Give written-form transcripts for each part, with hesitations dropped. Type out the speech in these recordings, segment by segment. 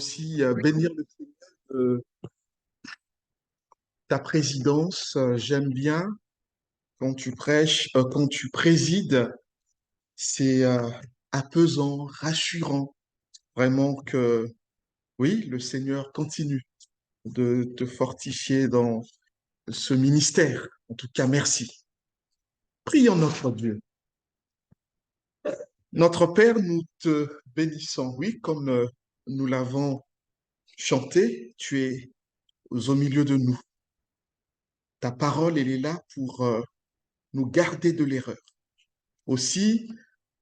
Aussi bénir le Seigneur de ta présidence. J'aime bien quand tu prêches, quand tu présides, c'est apaisant, rassurant, vraiment que oui, le Seigneur continue de te fortifier dans ce ministère. En tout cas, merci. Prions notre Dieu. Notre Père, nous te bénissons. Oui, comme nous l'avons chanté, tu es au milieu de nous. Ta parole, elle est là pour nous garder de l'erreur. Aussi,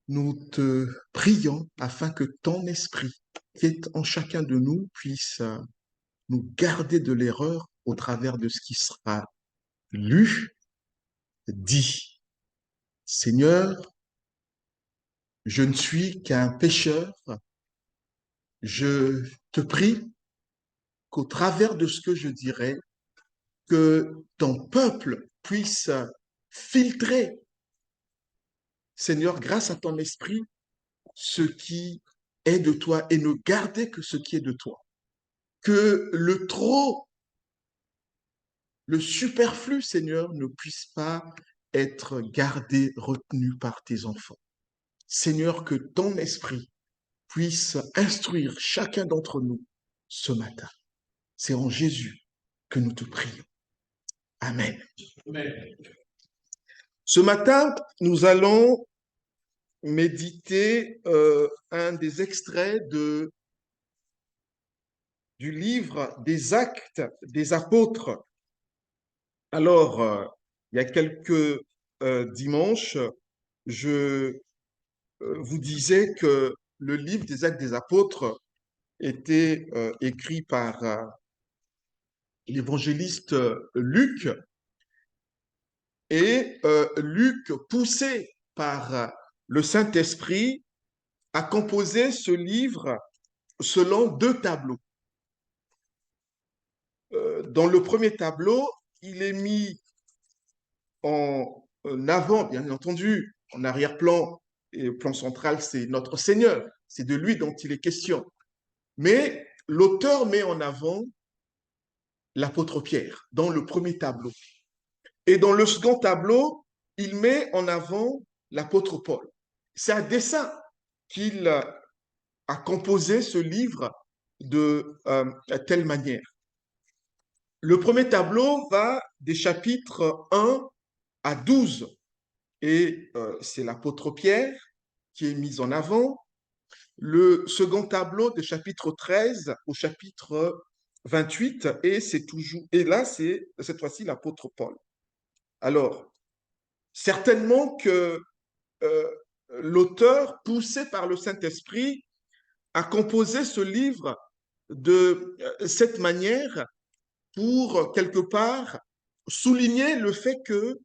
nous te prions afin que ton esprit qui est en chacun de nous puisse nous garder de l'erreur au travers de ce qui sera lu, dit. Seigneur, je ne suis qu'un pécheur. Je te prie qu'au travers de ce que je dirai, que ton peuple puisse filtrer, Seigneur, grâce à ton esprit, ce qui est de toi et ne garder que ce qui est de toi. Que le trop, le superflu, Seigneur, ne puisse pas être gardé, retenu par tes enfants. Seigneur, que ton esprit puisse instruire chacun d'entre nous ce matin. C'est en Jésus que nous te prions. Amen. Amen. Ce matin, nous allons méditer un des extraits du livre des Actes des Apôtres. Alors, il y a quelques dimanches, je vous disais que le livre des Actes des Apôtres était écrit par l'évangéliste Luc, et Luc, poussé par le Saint-Esprit, a composé ce livre selon deux tableaux. Dans le premier tableau, il est mis en avant, bien entendu, en arrière-plan, et le plan central, c'est notre Seigneur. C'est de lui dont il est question. Mais l'auteur met en avant l'apôtre Pierre dans le premier tableau. Et dans le second tableau, il met en avant l'apôtre Paul. C'est à dessein qu'il a composé ce livre de telle manière. Le premier tableau va des chapitres 1 à 12, et c'est l'apôtre Pierre qui est mis en avant. Le second tableau des chapitres 13 au chapitre 28, et là, c'est cette fois-ci l'apôtre Paul. Alors, certainement que euh, l'auteur, poussé par le Saint-Esprit, a composé ce livre de cette manière pour, quelque part, souligner le fait que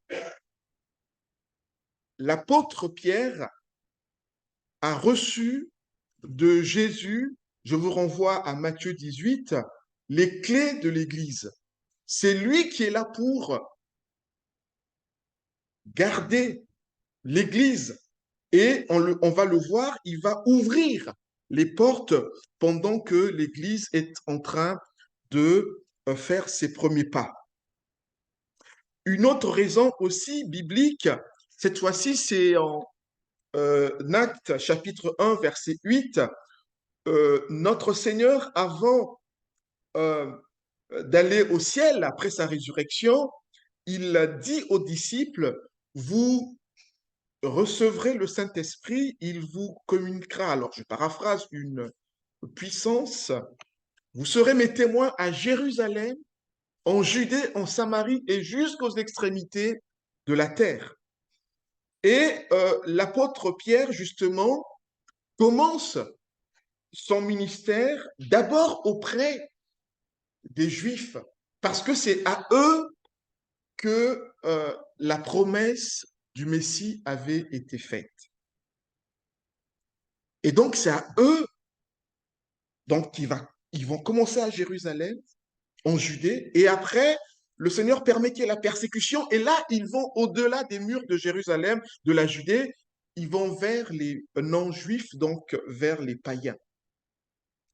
l'apôtre Pierre a reçu de Jésus, je vous renvoie à Matthieu 18, les clés de l'Église. C'est lui qui est là pour garder l'Église. Et on va le voir, il va ouvrir les portes pendant que l'Église est en train de faire ses premiers pas. Une autre raison aussi biblique, cette fois-ci c'est en Actes chapitre 1 verset 8, notre Seigneur avant d'aller au ciel après sa résurrection, il a dit aux disciples, vous recevrez le Saint-Esprit, il vous communiquera, alors je paraphrase, une puissance, vous serez mes témoins à Jérusalem, en Judée, en Samarie et jusqu'aux extrémités de la terre. Et l'apôtre Pierre, justement, commence son ministère d'abord auprès des Juifs, parce que c'est à eux que la promesse du Messie avait été faite. Et donc, c'est à eux donc, ils vont commencer à Jérusalem, en Judée, et après, le Seigneur permet qu'il y ait la persécution, et là, ils vont au-delà des murs de Jérusalem, de la Judée, ils vont vers les non-juifs, donc vers les païens.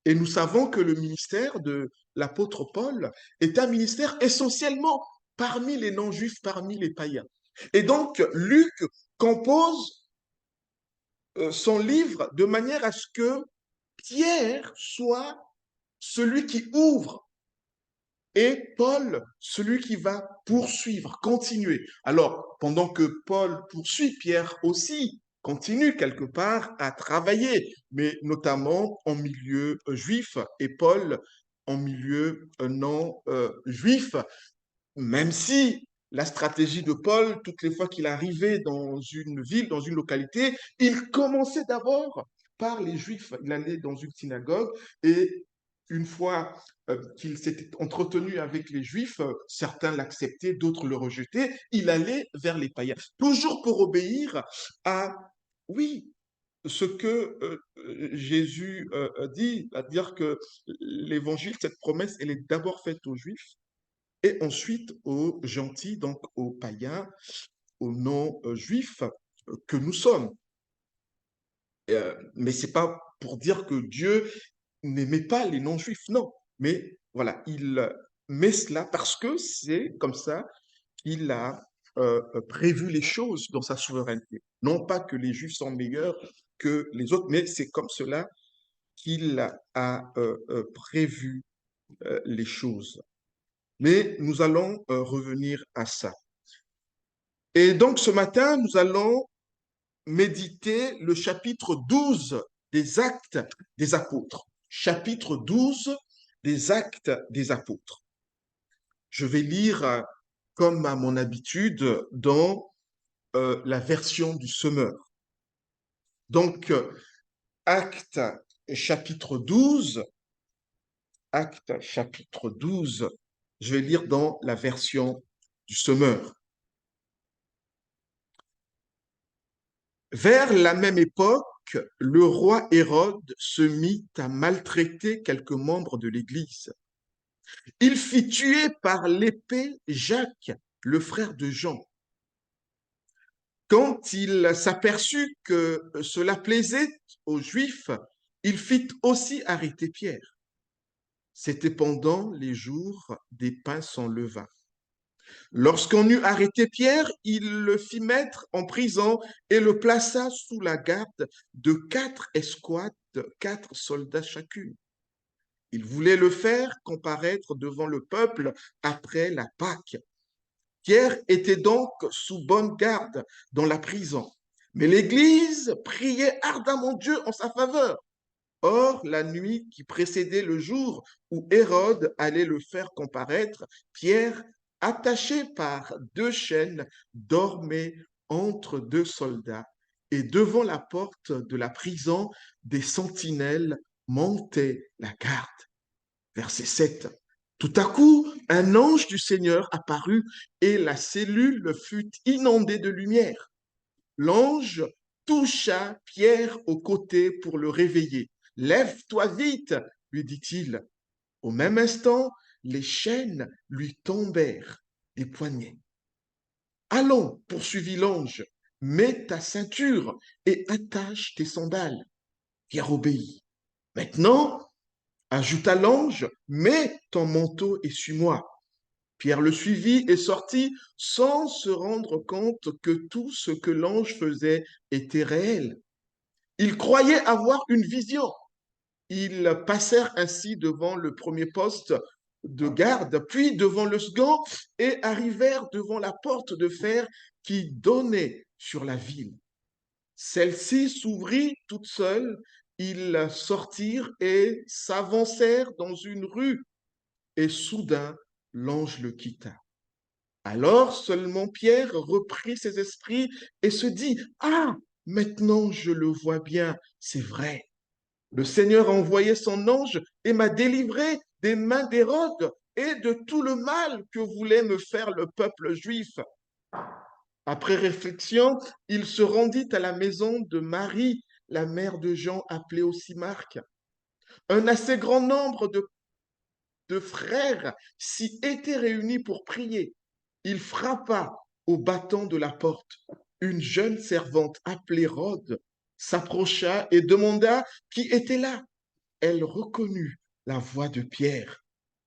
Et nous savons que le ministère de l'apôtre Paul est un ministère essentiellement parmi les non-juifs, parmi les païens. Et donc, Luc compose son livre de manière à ce que Pierre soit celui qui ouvre et Paul, celui qui va poursuivre, continuer. Alors, pendant que Paul poursuit, Pierre aussi continue quelque part à travailler, mais notamment en milieu juif, et Paul en milieu non juif, même si la stratégie de Paul, toutes les fois qu'il arrivait dans une ville, dans une localité, il commençait d'abord par les Juifs. Il allait dans une synagogue et une fois qu'il s'était entretenu avec les Juifs, certains l'acceptaient, d'autres le rejetaient, il allait vers les païens. Toujours pour obéir à, oui, ce que Jésus dit, à dire que l'évangile, cette promesse, elle est d'abord faite aux Juifs et ensuite aux gentils, donc aux païens, aux non-juifs que nous sommes. Mais c'est pas pour dire que Dieu n'aimait pas les non-juifs, non. Mais voilà, il met cela parce que c'est comme ça qu'il a prévu les choses dans sa souveraineté. Non pas que les juifs sont meilleurs que les autres, mais c'est comme cela qu'il a prévu les choses. Mais nous allons revenir à ça. Et donc ce matin, nous allons méditer le chapitre 12 des Actes des Apôtres. Chapitre 12 des Actes des Apôtres. Je vais lire, comme à mon habitude, dans la version du Semeur. Donc, Actes chapitre 12, Actes chapitre 12, je vais lire dans la version du Semeur. Vers la même époque, le roi Hérode se mit à maltraiter quelques membres de l'Église. Il fit tuer par l'épée Jacques, le frère de Jean. Quand il s'aperçut que cela plaisait aux Juifs, il fit aussi arrêter Pierre. C'était pendant les jours des pains sans levain. Lorsqu'on eut arrêté Pierre, il le fit mettre en prison et le plaça sous la garde de 4 escouades, 4 soldats chacune. Il voulait le faire comparaître devant le peuple après la Pâque. Pierre était donc sous bonne garde dans la prison, mais l'Église priait ardemment Dieu en sa faveur. Or, la nuit qui précédait le jour où Hérode allait le faire comparaître, Pierre, attaché par 2 chaînes, dormait entre 2 soldats, et devant la porte de la prison, des sentinelles montaient la garde. Verset 7. Tout à coup, un ange du Seigneur apparut et la cellule fut inondée de lumière. L'ange toucha Pierre au côté pour le réveiller. Lève-toi vite, lui dit-il. Au même instant, les chaînes lui tombèrent des poignets. Allons, poursuivit l'ange, mets ta ceinture et attache tes sandales. Pierre obéit. Maintenant, ajouta l'ange, mets ton manteau et suis-moi. Pierre le suivit et sortit sans se rendre compte que tout ce que l'ange faisait était réel. Il croyait avoir une vision. Ils passèrent ainsi devant le premier poste de garde, puis devant le second, et arrivèrent devant la porte de fer qui donnait sur la ville. Celle-ci s'ouvrit toute seule. Ils sortirent et s'avancèrent dans une rue, et soudain, l'ange le quitta. Alors seulement Pierre reprit ses esprits et se dit, ah, maintenant je le vois bien, c'est vrai. Le Seigneur a envoyé son ange et m'a délivré des mains d'Hérode et de tout le mal que voulait me faire le peuple juif. Après réflexion, il se rendit à la maison de Marie, la mère de Jean, appelée aussi Marc. Un assez grand nombre de frères s'y étaient réunis pour prier. Il frappa au bâton de la porte. Une jeune servante appelée Rhode s'approcha et demanda qui était là. elle reconnut la voix de Pierre.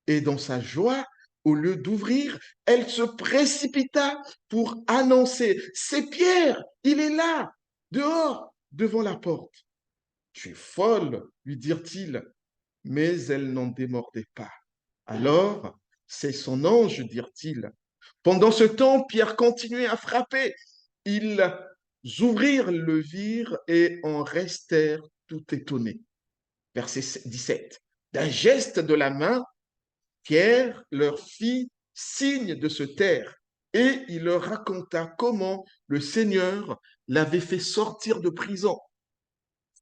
Et dans sa joie, au lieu d'ouvrir, elle se précipita pour annoncer, c'est Pierre, il est là, dehors, devant la porte. Tu es folle, lui dirent-ils, mais elle n'en démordait pas. Alors, c'est son ange, dirent-ils. Pendant ce temps, Pierre continuait à frapper. Ils ouvrirent le vire et en restèrent tout étonnés. Verset 17. D'un geste de la main, Pierre leur fit signe de se taire et il leur raconta comment le Seigneur l'avait fait sortir de prison.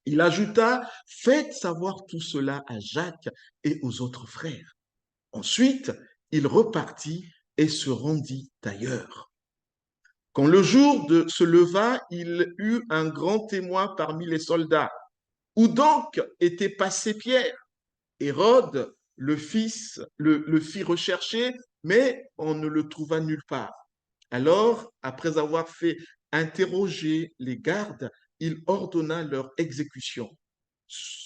Il ajouta, faites savoir tout cela à Jacques et aux autres frères. Ensuite, il repartit et se rendit ailleurs. Quand le jour se leva, il eut un grand témoin parmi les soldats. Où donc était passé Pierre? Hérode, le fit rechercher, mais on ne le trouva nulle part. Alors, après avoir fait interroger les gardes, il ordonna leur exécution.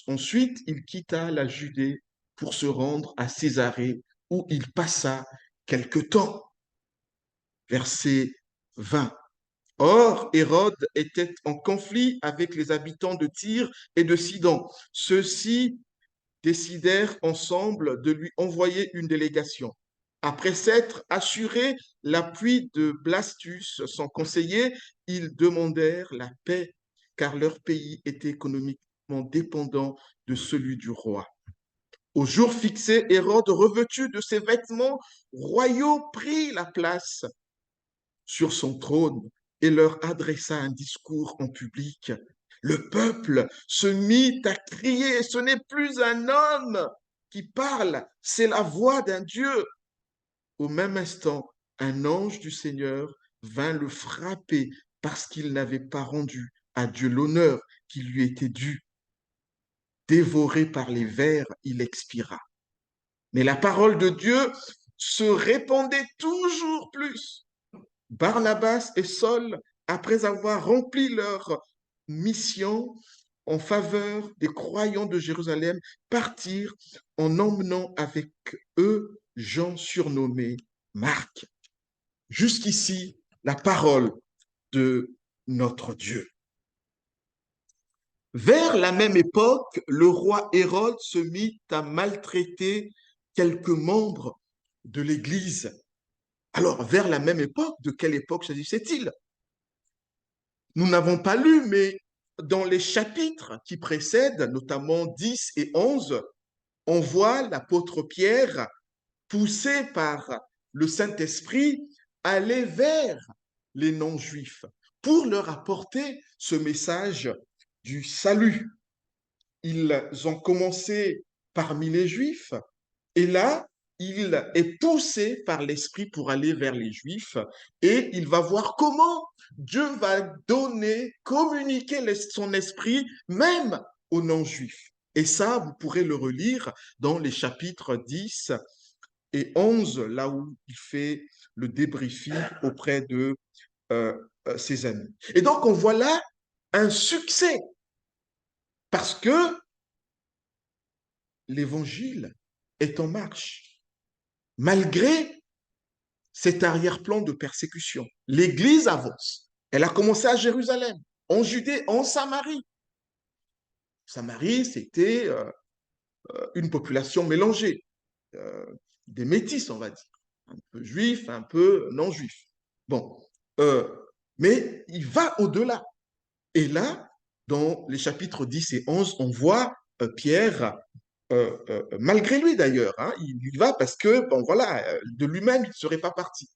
Ensuite, il quitta la Judée pour se rendre à Césarée, où il passa quelque temps. Verset 20. Or, Hérode était en conflit avec les habitants de Tyr et de Sidon. Ceux-ci décidèrent ensemble de lui envoyer une délégation. Après s'être assuré l'appui de Blastus, son conseiller, ils demandèrent la paix, car leur pays était économiquement dépendant de celui du roi. Au jour fixé, Hérode, revêtu de ses vêtements royaux, prit la place sur son trône et leur adressa un discours en public. Le peuple se mit à crier, ce n'est plus un homme qui parle, c'est la voix d'un Dieu. Au même instant, un ange du Seigneur vint le frapper parce qu'il n'avait pas rendu à Dieu l'honneur qui lui était dû. Dévoré par les vers, il expira. Mais la parole de Dieu se répandait toujours plus. Barnabas et Saul, après avoir rempli leur mission en faveur des croyants de Jérusalem, partirent en emmenant avec eux Jean surnommé Marc. Jusqu'ici, la parole de notre Dieu. Vers la même époque, le roi Hérode se mit à maltraiter quelques membres de l'Église. Alors, vers la même époque, de quelle époque s'agissait-il? Nous n'avons pas lu, mais dans les chapitres qui précèdent, notamment 10 et 11, on voit l'apôtre Pierre, poussé par le Saint-Esprit, aller vers les non-juifs pour leur apporter ce message du salut. Ils ont commencé parmi les Juifs et là, il est poussé par l'Esprit pour aller vers les Juifs et il va voir comment Dieu va donner, communiquer son esprit même aux non-juifs. Et ça, vous pourrez le relire dans les chapitres 10 et 11, là où il fait le débriefing auprès de ses amis. Et donc, on voit là un succès parce que l'évangile est en marche, malgré cet arrière-plan de persécution. L'Église avance. Elle a commencé à Jérusalem, en Judée, en Samarie. Samarie, c'était une population mélangée, euh, des métis, on va dire, un peu juifs, un peu non-juifs. Bon, mais il va au-delà. Et là, dans les chapitres 10 et 11, on voit Pierre, malgré lui d'ailleurs, hein, il y va parce que, bon voilà, de lui-même, il ne serait pas parti.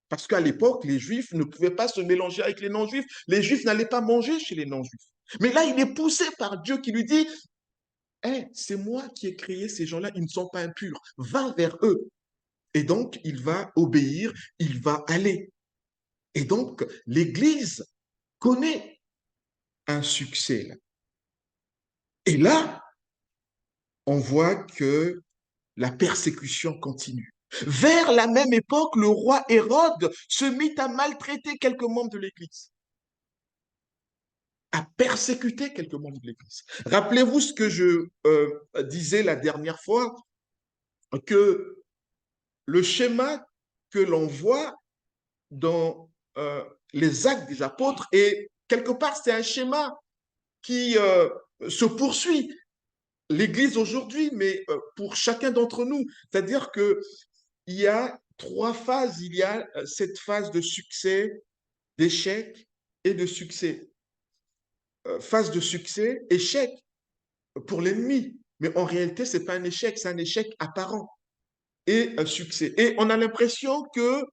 Parce qu'à l'époque, les Juifs ne pouvaient pas se mélanger avec les non-Juifs. Les Juifs n'allaient pas manger chez les non-Juifs. Mais là, il est poussé par Dieu qui lui dit, hey, c'est moi qui ai créé ces gens-là, ils ne sont pas impurs. Va vers eux. Et donc, il va obéir, il va aller. Et donc, l'Église connaît un succès. Là. Et là, on voit que la persécution continue. Vers la même époque, le roi Hérode se mit à maltraiter quelques membres de l'Église. à persécuter quelques membres de l'Église. Rappelez-vous ce que je disais la dernière fois, que le schéma que l'on voit dans les actes des apôtres, et quelque part, c'est un schéma qui se poursuit l'Église aujourd'hui, mais pour chacun d'entre nous. C'est-à-dire qu'il y a trois phases. Il y a cette phase de succès, d'échec et de succès. Phase de succès, échec pour l'ennemi. Mais en réalité, ce n'est pas un échec, c'est un échec apparent et un succès. Et on a l'impression que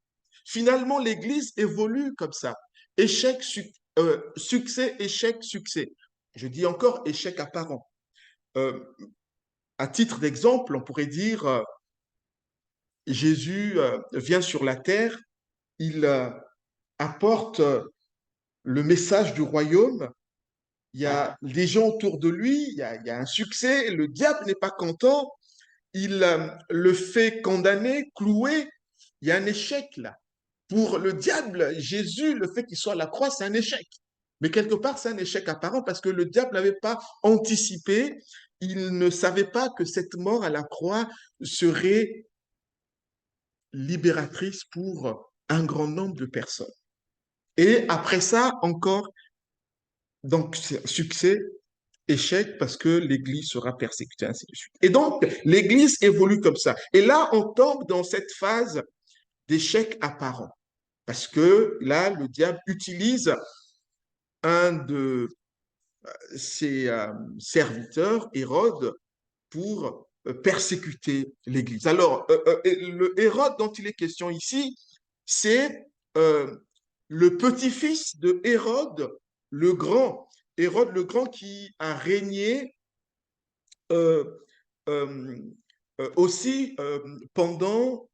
finalement, l'Église évolue comme ça. Échec, succès, échec, succès. Je dis encore échec apparent. Euh, à titre d'exemple, on pourrait dire Jésus vient sur la terre, il apporte le message du royaume, il y a des gens autour de lui, il y a un succès, le diable n'est pas content, il le fait condamner, clouer, il y a un échec là. Pour le diable, Jésus, le fait qu'il soit à la croix, c'est un échec. Mais quelque part, c'est un échec apparent parce que le diable n'avait pas anticipé, il ne savait pas que cette mort à la croix serait libératrice pour un grand nombre de personnes. Et après ça, encore, donc, succès, échec, parce que l'Église sera persécutée, ainsi de suite. Et donc, l'Église évolue comme ça. Et là, on tombe dans cette phase d'échec apparent. Parce que là, le diable utilise un de ses serviteurs, Hérode, pour persécuter l'Église. Alors, le Hérode dont il est question ici, c'est le petit-fils de Hérode le Grand. Hérode le Grand qui a régné euh, euh, aussi pendant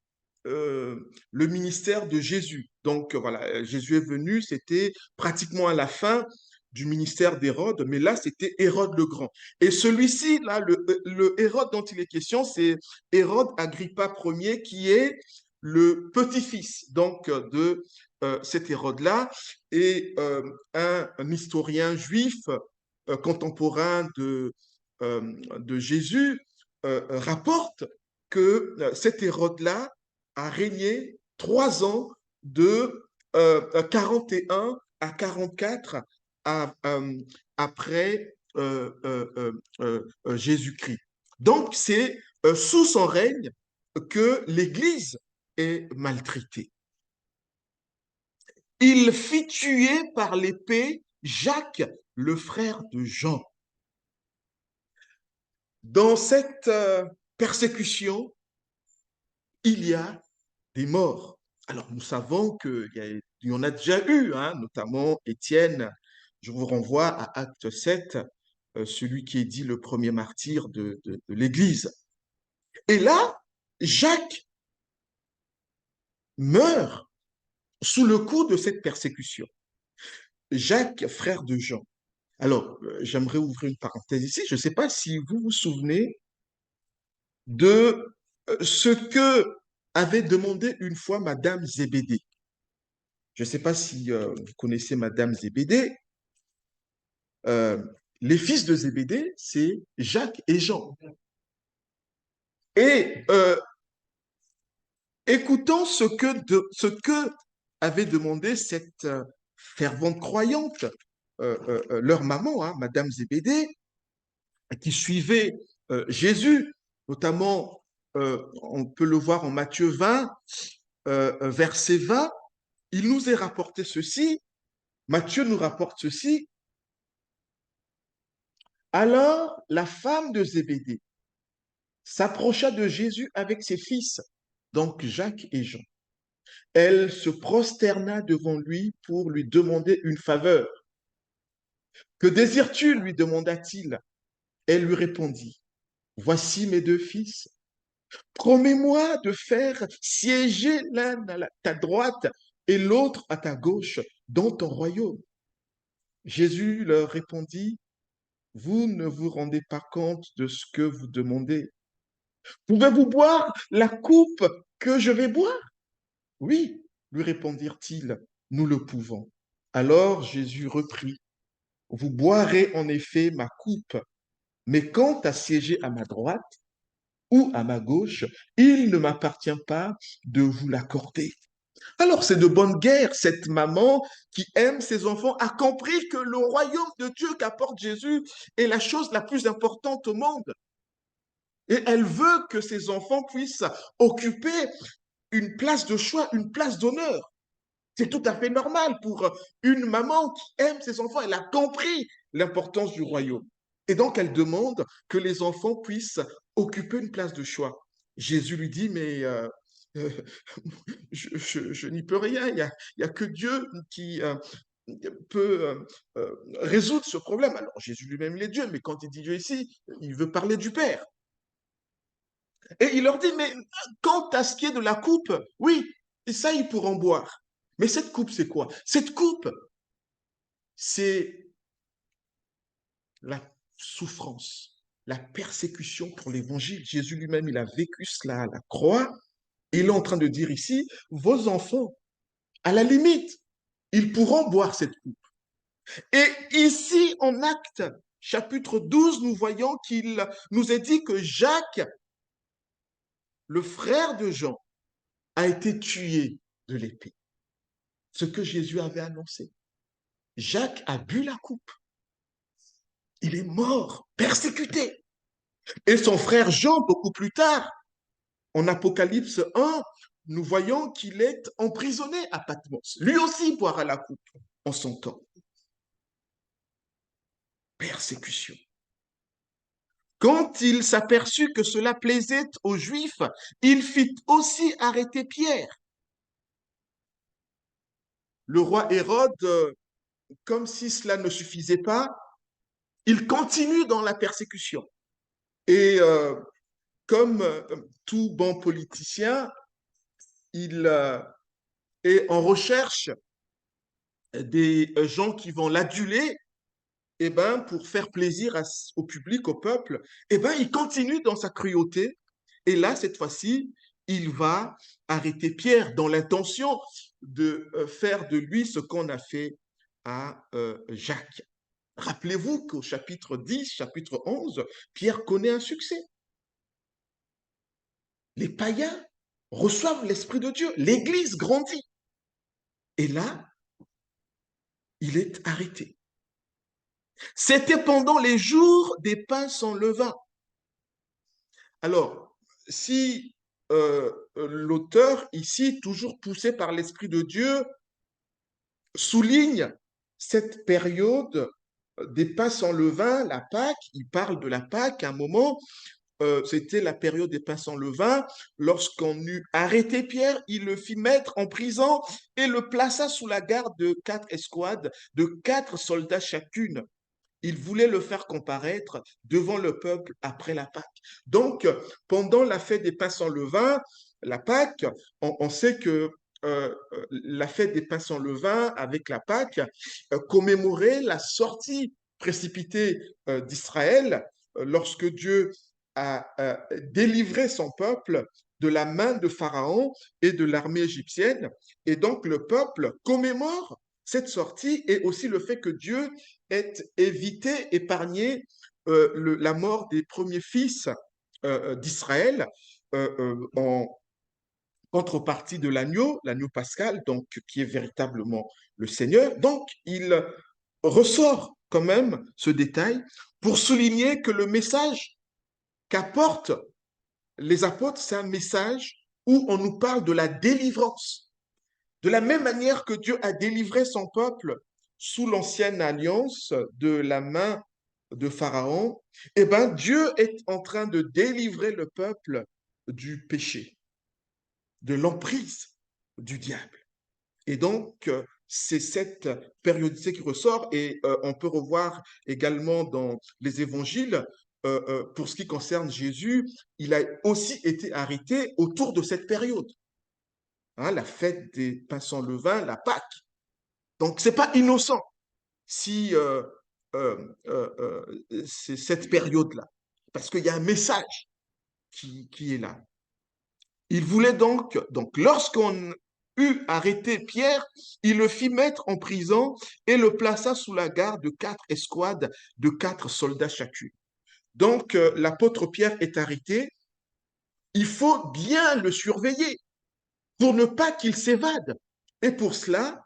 le ministère de Jésus. Donc voilà, Jésus est venu, c'était pratiquement à la fin du ministère d'Hérode, mais là, c'était Hérode le Grand. Et celui-ci, là, le Hérode dont il est question, c'est Hérode Agrippa Ier, qui est le petit-fils donc de cet Hérode-là, et un historien juif contemporain de Jésus rapporte que cet Hérode-là a régné 3 ans de 41 à 44 après Jésus-Christ. Donc, c'est sous son règne que l'Église est maltraitée. Il fit tuer par l'épée Jacques, le frère de Jean. Dans cette persécution, il y a des morts. Alors, nous savons qu'il y en a déjà eu, hein, notamment Étienne. Je vous renvoie à Acte 7, celui qui est dit le premier martyr de l'Église. Et là, Jacques meurt sous le coup de cette persécution. Jacques, frère de Jean. Alors, j'aimerais ouvrir une parenthèse ici. Je ne sais pas si vous vous souvenez de ce que avait demandé une fois Madame Zébédée. Je ne sais pas si vous connaissez Madame Zébédée. Euh, les fils de Zébédée, c'est Jacques et Jean. Et écoutons ce que avait demandé cette fervente croyante, leur maman, hein, Madame Zébédée, qui suivait Jésus, notamment, on peut le voir en Matthieu 20, verset 20, il nous est rapporté ceci, Matthieu nous rapporte ceci. Alors, la femme de Zébédée s'approcha de Jésus avec ses fils, donc Jacques et Jean. Elle se prosterna devant lui pour lui demander une faveur. Que désires-tu lui demanda-t-il. Elle lui répondit, voici mes 2 fils. Promets-moi de faire siéger l'un à ta droite et l'autre à ta gauche dans ton royaume. Jésus leur répondit, vous ne vous rendez pas compte de ce que vous demandez. Pouvez-vous boire la coupe que je vais boire? Oui, lui répondirent-ils, nous le pouvons. Alors Jésus reprit, Vous boirez en effet ma coupe, mais quant à siéger à ma droite ou à ma gauche, il ne m'appartient pas de vous l'accorder. Alors, c'est de bonne guerre. Cette maman qui aime ses enfants a compris que le royaume de Dieu qu'apporte Jésus est la chose la plus importante au monde. Et elle veut que ses enfants puissent occuper une place de choix, une place d'honneur. C'est tout à fait normal pour une maman qui aime ses enfants. Elle a compris l'importance du royaume. Et donc, elle demande que les enfants puissent occuper une place de choix. Jésus lui dit, mais euh, je n'y peux rien. Il y a que Dieu qui peut résoudre ce problème. Alors, Jésus lui-même, il est Dieu, mais quand il dit Dieu ici, il veut parler du Père. Et il leur dit, mais quant à ce qui est de la coupe, oui, et ça, ils pourront boire. Mais cette coupe, c'est quoi? Cette coupe, c'est la souffrance, la persécution pour l'évangile. Jésus lui-même, il a vécu cela à la croix. Il est en train de dire ici, vos enfants, à la limite, ils pourront boire cette coupe. Et ici, en Actes, chapitre 12, nous voyons qu'il nous est dit que Jacques, le frère de Jean, a été tué de l'épée. Ce que Jésus avait annoncé. Jacques a bu la coupe. Il est mort, persécuté. Et son frère Jean, beaucoup plus tard, en Apocalypse 1, nous voyons qu'il est emprisonné à Patmos. Lui aussi boira la coupe en son temps. Persécution. Quand il s'aperçut que cela plaisait aux Juifs, il fit aussi arrêter Pierre. Le roi Hérode, comme si cela ne suffisait pas, il continue dans la persécution. Et comme tout bon politicien, il est en recherche des gens qui vont l'aduler, eh ben, pour faire plaisir au public, au peuple. Eh ben, il continue dans sa cruauté. Et là, cette fois-ci, il va arrêter Pierre dans l'intention de faire de lui ce qu'on a fait à Jacques. Rappelez-vous qu'au chapitre 10, chapitre 11, Pierre connaît un succès. Les païens reçoivent l'Esprit de Dieu. L'Église grandit. Et là, il est arrêté. C'était pendant les jours des pains sans levain. Alors, si l'auteur ici, toujours poussé par l'Esprit de Dieu, souligne cette période des pains sans levain, la Pâque, il parle de la Pâque à un moment, c'était la période des pains sans levain. Lorsqu'on eut arrêté Pierre, il le fit mettre en prison et le plaça sous la garde de 4 escouades, de 4 soldats chacune. Il voulait le faire comparaître devant le peuple après la Pâque. Donc, pendant la fête des pains sans levain, la Pâque, on sait que la fête des pains sans levain avec la Pâque commémorait la sortie précipitée d'Israël lorsque Dieu a délivré son peuple de la main de Pharaon et de l'armée égyptienne. Et donc le peuple commémore cette sortie et aussi le fait que Dieu ait évité, épargné la mort des premiers fils d'Israël en contrepartie de l'agneau pascal, donc qui est véritablement le Seigneur. Donc il ressort quand même ce détail pour souligner que le message qu'apportent les apôtres, c'est un message où on nous parle de la délivrance. De la même manière que Dieu a délivré son peuple sous l'ancienne alliance de la main de Pharaon, eh ben Dieu est en train de délivrer le peuple du péché, de l'emprise du diable. Et donc, c'est cette périodicité qui ressort et on peut revoir également dans les évangiles, pour ce qui concerne Jésus, il a aussi été arrêté autour de cette période, hein, la fête des pains sans levain, la Pâque. Donc, ce n'est pas innocent si c'est cette période-là, parce qu'il y a un message qui est là. Il voulait donc lorsqu'on eut arrêté Pierre, il le fit mettre en prison et le plaça sous la garde de 4 escouades de 4 soldats chacune. Donc, l'apôtre Pierre est arrêté. Il faut bien le surveiller pour ne pas qu'il s'évade. Et pour cela,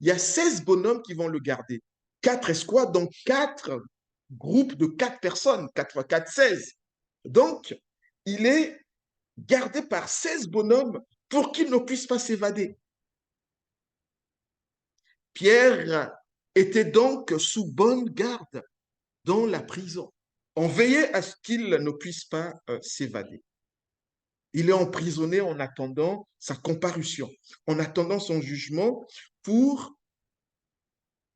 il y a 16 bonhommes qui vont le garder. 4 escouades, donc 4 groupes de 4 personnes. 4 fois 4, 16. Donc, il est gardé par 16 bonhommes pour qu'il ne puisse pas s'évader. Pierre était donc sous bonne garde dans la prison. On veillait à ce qu'il ne puisse pas s'évader. Il est emprisonné en attendant sa comparution, en attendant son jugement pour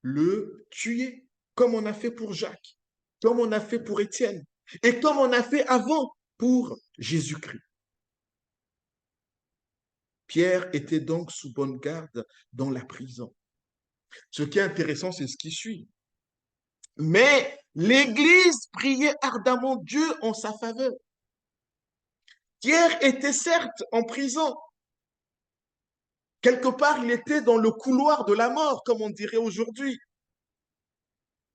le tuer, comme on a fait pour Jacques, comme on a fait pour Étienne, et comme on a fait avant pour Jésus-Christ. Pierre était donc sous bonne garde dans la prison. Ce qui est intéressant, c'est ce qui suit. Mais l'Église priait ardemment Dieu en sa faveur. Pierre était certes en prison. Quelque part, il était dans le couloir de la mort, comme on dirait aujourd'hui.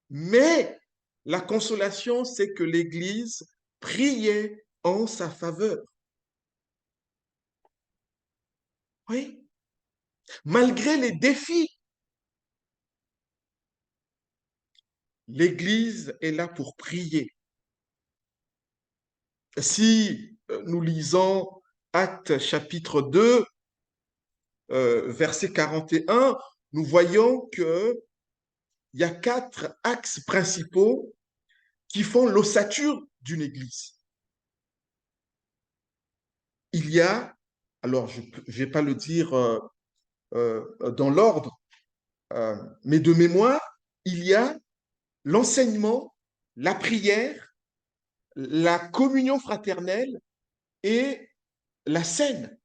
Mais la consolation, c'est que l'Église priait en sa faveur. Oui, malgré les défis, l'Église est là pour prier. Si nous lisons Actes chapitre 2, verset 41, nous voyons qu'il y a 4 axes principaux qui font l'ossature d'une église. Il y a, alors je ne vais pas le dire dans l'ordre, mais de mémoire, il y a l'enseignement, la prière, la communion fraternelle et la scène,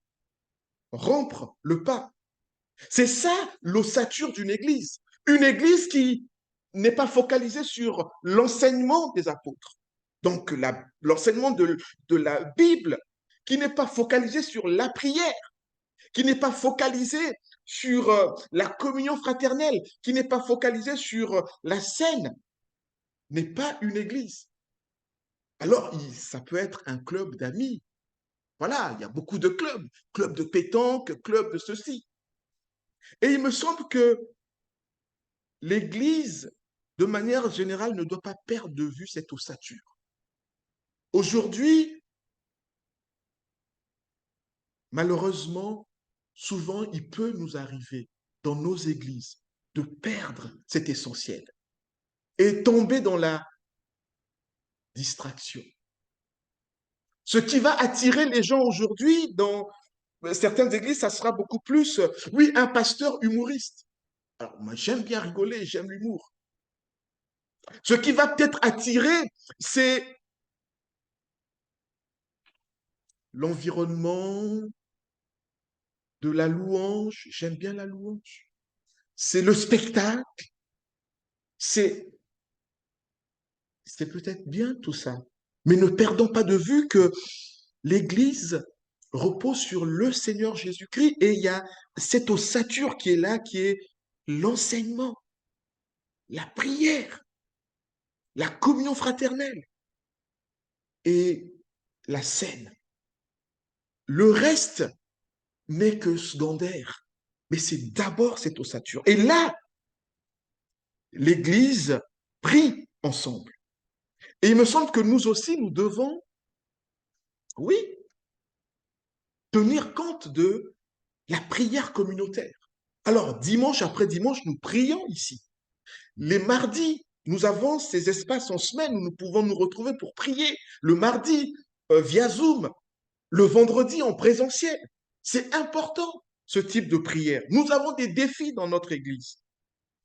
rompre le pas. C'est ça l'ossature d'une église. Une église qui n'est pas focalisée sur l'enseignement des apôtres. Donc l'enseignement de la Bible, qui n'est pas focalisé sur la prière, qui n'est pas focalisé sur la communion fraternelle, qui n'est pas focalisé sur la scène, n'est pas une église. Alors, ça peut être un club d'amis. Voilà, il y a beaucoup de clubs. Club de pétanque, club de ceci. Et il me semble que l'Église, de manière générale, ne doit pas perdre de vue cette ossature. Aujourd'hui, malheureusement, souvent, il peut nous arriver dans nos églises de perdre cet essentiel et tomber dans la distraction. Ce qui va attirer les gens aujourd'hui dans certaines églises, ça sera beaucoup plus, oui, un pasteur humoriste. Alors, moi, j'aime bien rigoler, j'aime l'humour. Ce qui va peut-être attirer, c'est l'environnement de la louange. J'aime bien la louange. C'est le spectacle. C'est peut-être bien tout ça. Mais ne perdons pas de vue que l'Église repose sur le Seigneur Jésus-Christ et il y a cette ossature qui est là, qui est l'enseignement, la prière, la communion fraternelle et la scène. Le reste n'est que secondaire, mais c'est d'abord cette ossature. Et là, l'Église prie ensemble. Et il me semble que nous aussi, nous devons, oui, tenir compte de la prière communautaire. Alors, dimanche après dimanche, nous prions ici. Les mardis, nous avons ces espaces en semaine où nous pouvons nous retrouver pour prier. Le mardi, via Zoom. Le vendredi, en présentiel. C'est important, ce type de prière. Nous avons des défis dans notre Église.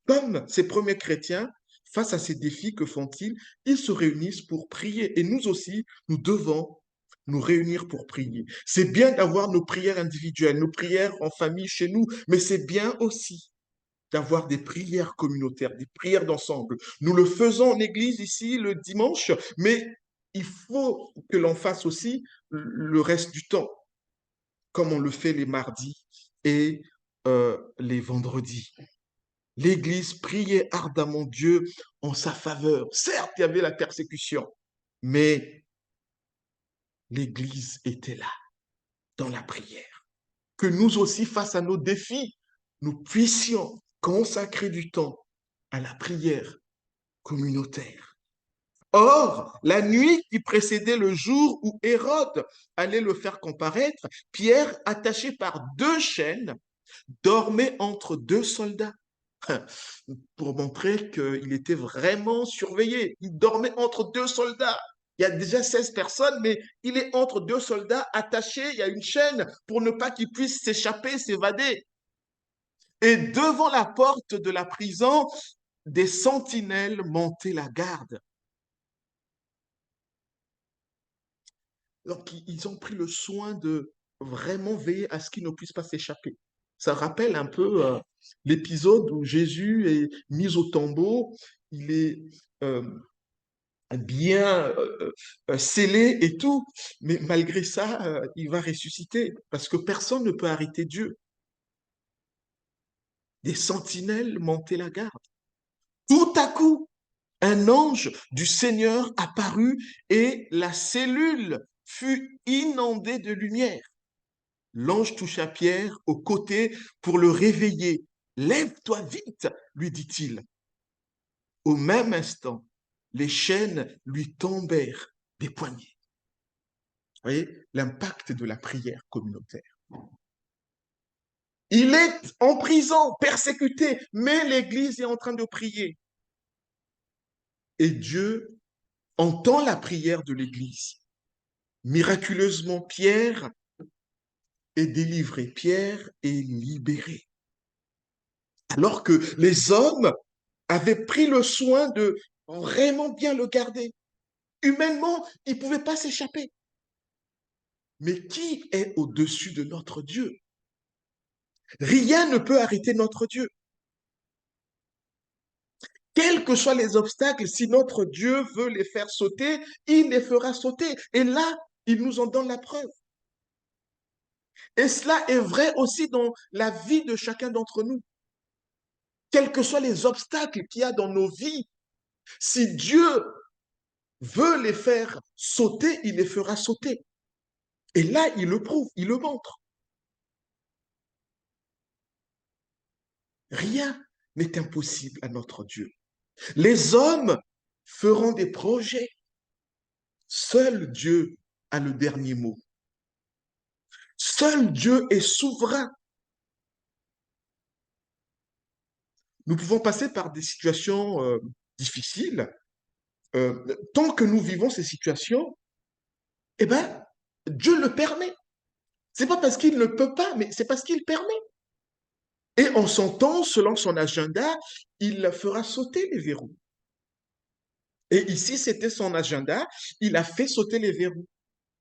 Comme ces premiers chrétiens, face à ces défis, que font-ils? Ils se réunissent pour prier. Et nous aussi, nous devons nous réunir pour prier. C'est bien d'avoir nos prières individuelles, nos prières en famille chez nous, mais c'est bien aussi d'avoir des prières communautaires, des prières d'ensemble. Nous le faisons en église ici le dimanche, mais il faut que l'on fasse aussi le reste du temps, comme on le fait les mardis et les vendredis. L'Église priait ardemment Dieu en sa faveur. Certes, il y avait la persécution, mais l'Église était là, dans la prière. Que nous aussi, face à nos défis, nous puissions consacrer du temps à la prière communautaire. Or, la nuit qui précédait le jour où Hérode allait le faire comparaître, Pierre, attaché par 2 chaînes, dormait entre 2 soldats. Pour montrer qu'il était vraiment surveillé. Il dormait entre 2 soldats. Il y a déjà 16 personnes, mais il est entre 2 soldats attachés. Il y a une chaîne pour ne pas qu'il puisse s'échapper, s'évader. Et devant la porte de la prison, des sentinelles montaient la garde. Donc, ils ont pris le soin de vraiment veiller à ce qu'il ne puisse pas s'échapper. Ça rappelle un peu l'épisode où Jésus est mis au tombeau, il est euh, bien scellé et tout, mais malgré ça, il va ressusciter parce que personne ne peut arrêter Dieu. Des sentinelles montaient la garde. Tout à coup, un ange du Seigneur apparut et la cellule fut inondée de lumière. L'ange toucha Pierre au côté pour le réveiller. Lève-toi vite, lui dit-il. Au même instant, les chaînes lui tombèrent des poignets. Vous voyez l'impact de la prière communautaire. Il est en prison, persécuté, mais l'Église est en train de prier. Et Dieu entend la prière de l'Église. Miraculeusement, Pierre est délivré, Pierre est libéré. Alors que les hommes avaient pris le soin de vraiment bien le garder. Humainement, il ne pouvait pas s'échapper. Mais qui est au-dessus de notre Dieu? Rien ne peut arrêter notre Dieu. Quels que soient les obstacles, si notre Dieu veut les faire sauter, il les fera sauter. Et là, il nous en donne la preuve. Et cela est vrai aussi dans la vie de chacun d'entre nous. Quels que soient les obstacles qu'il y a dans nos vies, si Dieu veut les faire sauter, il les fera sauter. Et là, il le prouve, il le montre. Rien n'est impossible à notre Dieu. Les hommes feront des projets. Seul Dieu a le dernier mot. Seul Dieu est souverain. Nous pouvons passer par des situations difficiles. Tant que nous vivons ces situations, eh bien, Dieu le permet. C'est pas parce qu'il ne peut pas, mais c'est parce qu'il permet. Et en son temps, selon son agenda, il fera sauter les verrous. Et ici, c'était son agenda, il a fait sauter les verrous.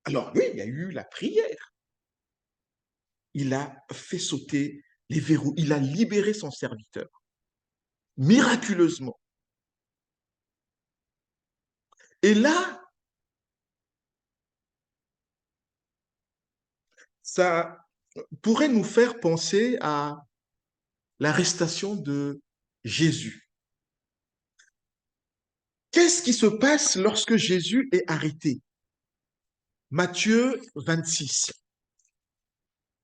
Alors oui, il y a eu la prière. Il a fait sauter les verrous, il a libéré son serviteur, miraculeusement. Et là, ça pourrait nous faire penser à l'arrestation de Jésus. Qu'est-ce qui se passe lorsque Jésus est arrêté? Matthieu 26.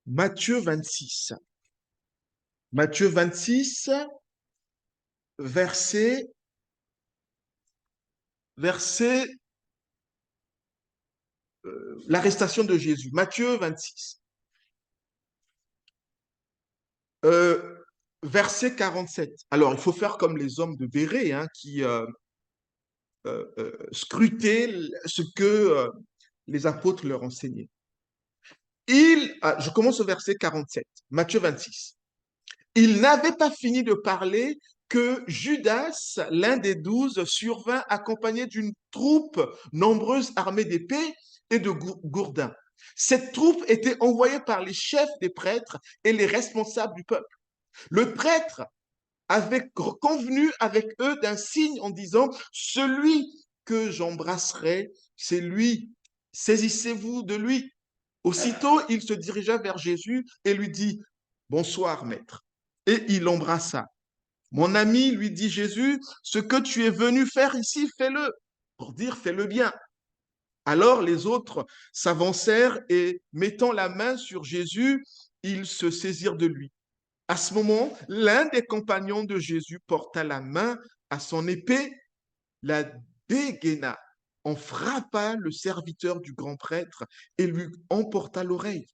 Matthieu 26. Matthieu 26, verset, verset, l'arrestation de Jésus. Matthieu 26. Euh, verset 47. Alors, il faut faire comme les hommes de Bérée, hein, qui scrutaient ce que les apôtres leur enseignaient. Je commence au verset 47, Matthieu 26. Il n'avait pas fini de parler que Judas, l'un des 12, survint accompagné d'une troupe nombreuse armée d'épées et de gourdins. Cette troupe était envoyée par les chefs des prêtres et les responsables du peuple. Le prêtre avait convenu avec eux d'un signe en disant, celui que j'embrasserai, c'est lui, saisissez-vous de lui. Aussitôt, il se dirigea vers Jésus et lui dit, Bonsoir, maître. Et il l'embrassa. Mon ami, lui dit Jésus, ce que tu es venu faire ici, fais-le. Pour dire, fais-le bien. Alors les autres s'avancèrent et, mettant la main sur Jésus, ils se saisirent de lui. À ce moment, l'un des compagnons de Jésus porta la main à son épée, la dégaina, en frappa le serviteur du grand prêtre et lui emporta l'oreille.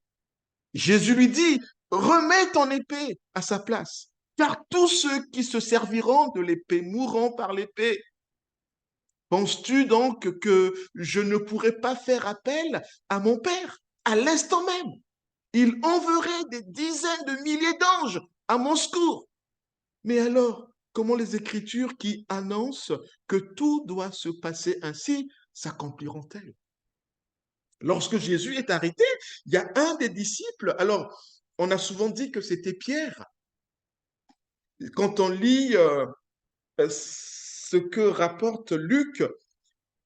Jésus lui dit, remets ton épée à sa place, car tous ceux qui se serviront de l'épée mourront par l'épée. Penses-tu donc que je ne pourrais pas faire appel à mon Père à l'instant même? Il enverrait des dizaines de milliers d'anges à mon secours. Mais alors, comment les Écritures qui annoncent que tout doit se passer ainsi s'accompliront-elles? Lorsque Jésus est arrêté, il y a un des disciples. Alors, on a souvent dit que c'était Pierre. Quand on lit ce que rapporte Luc,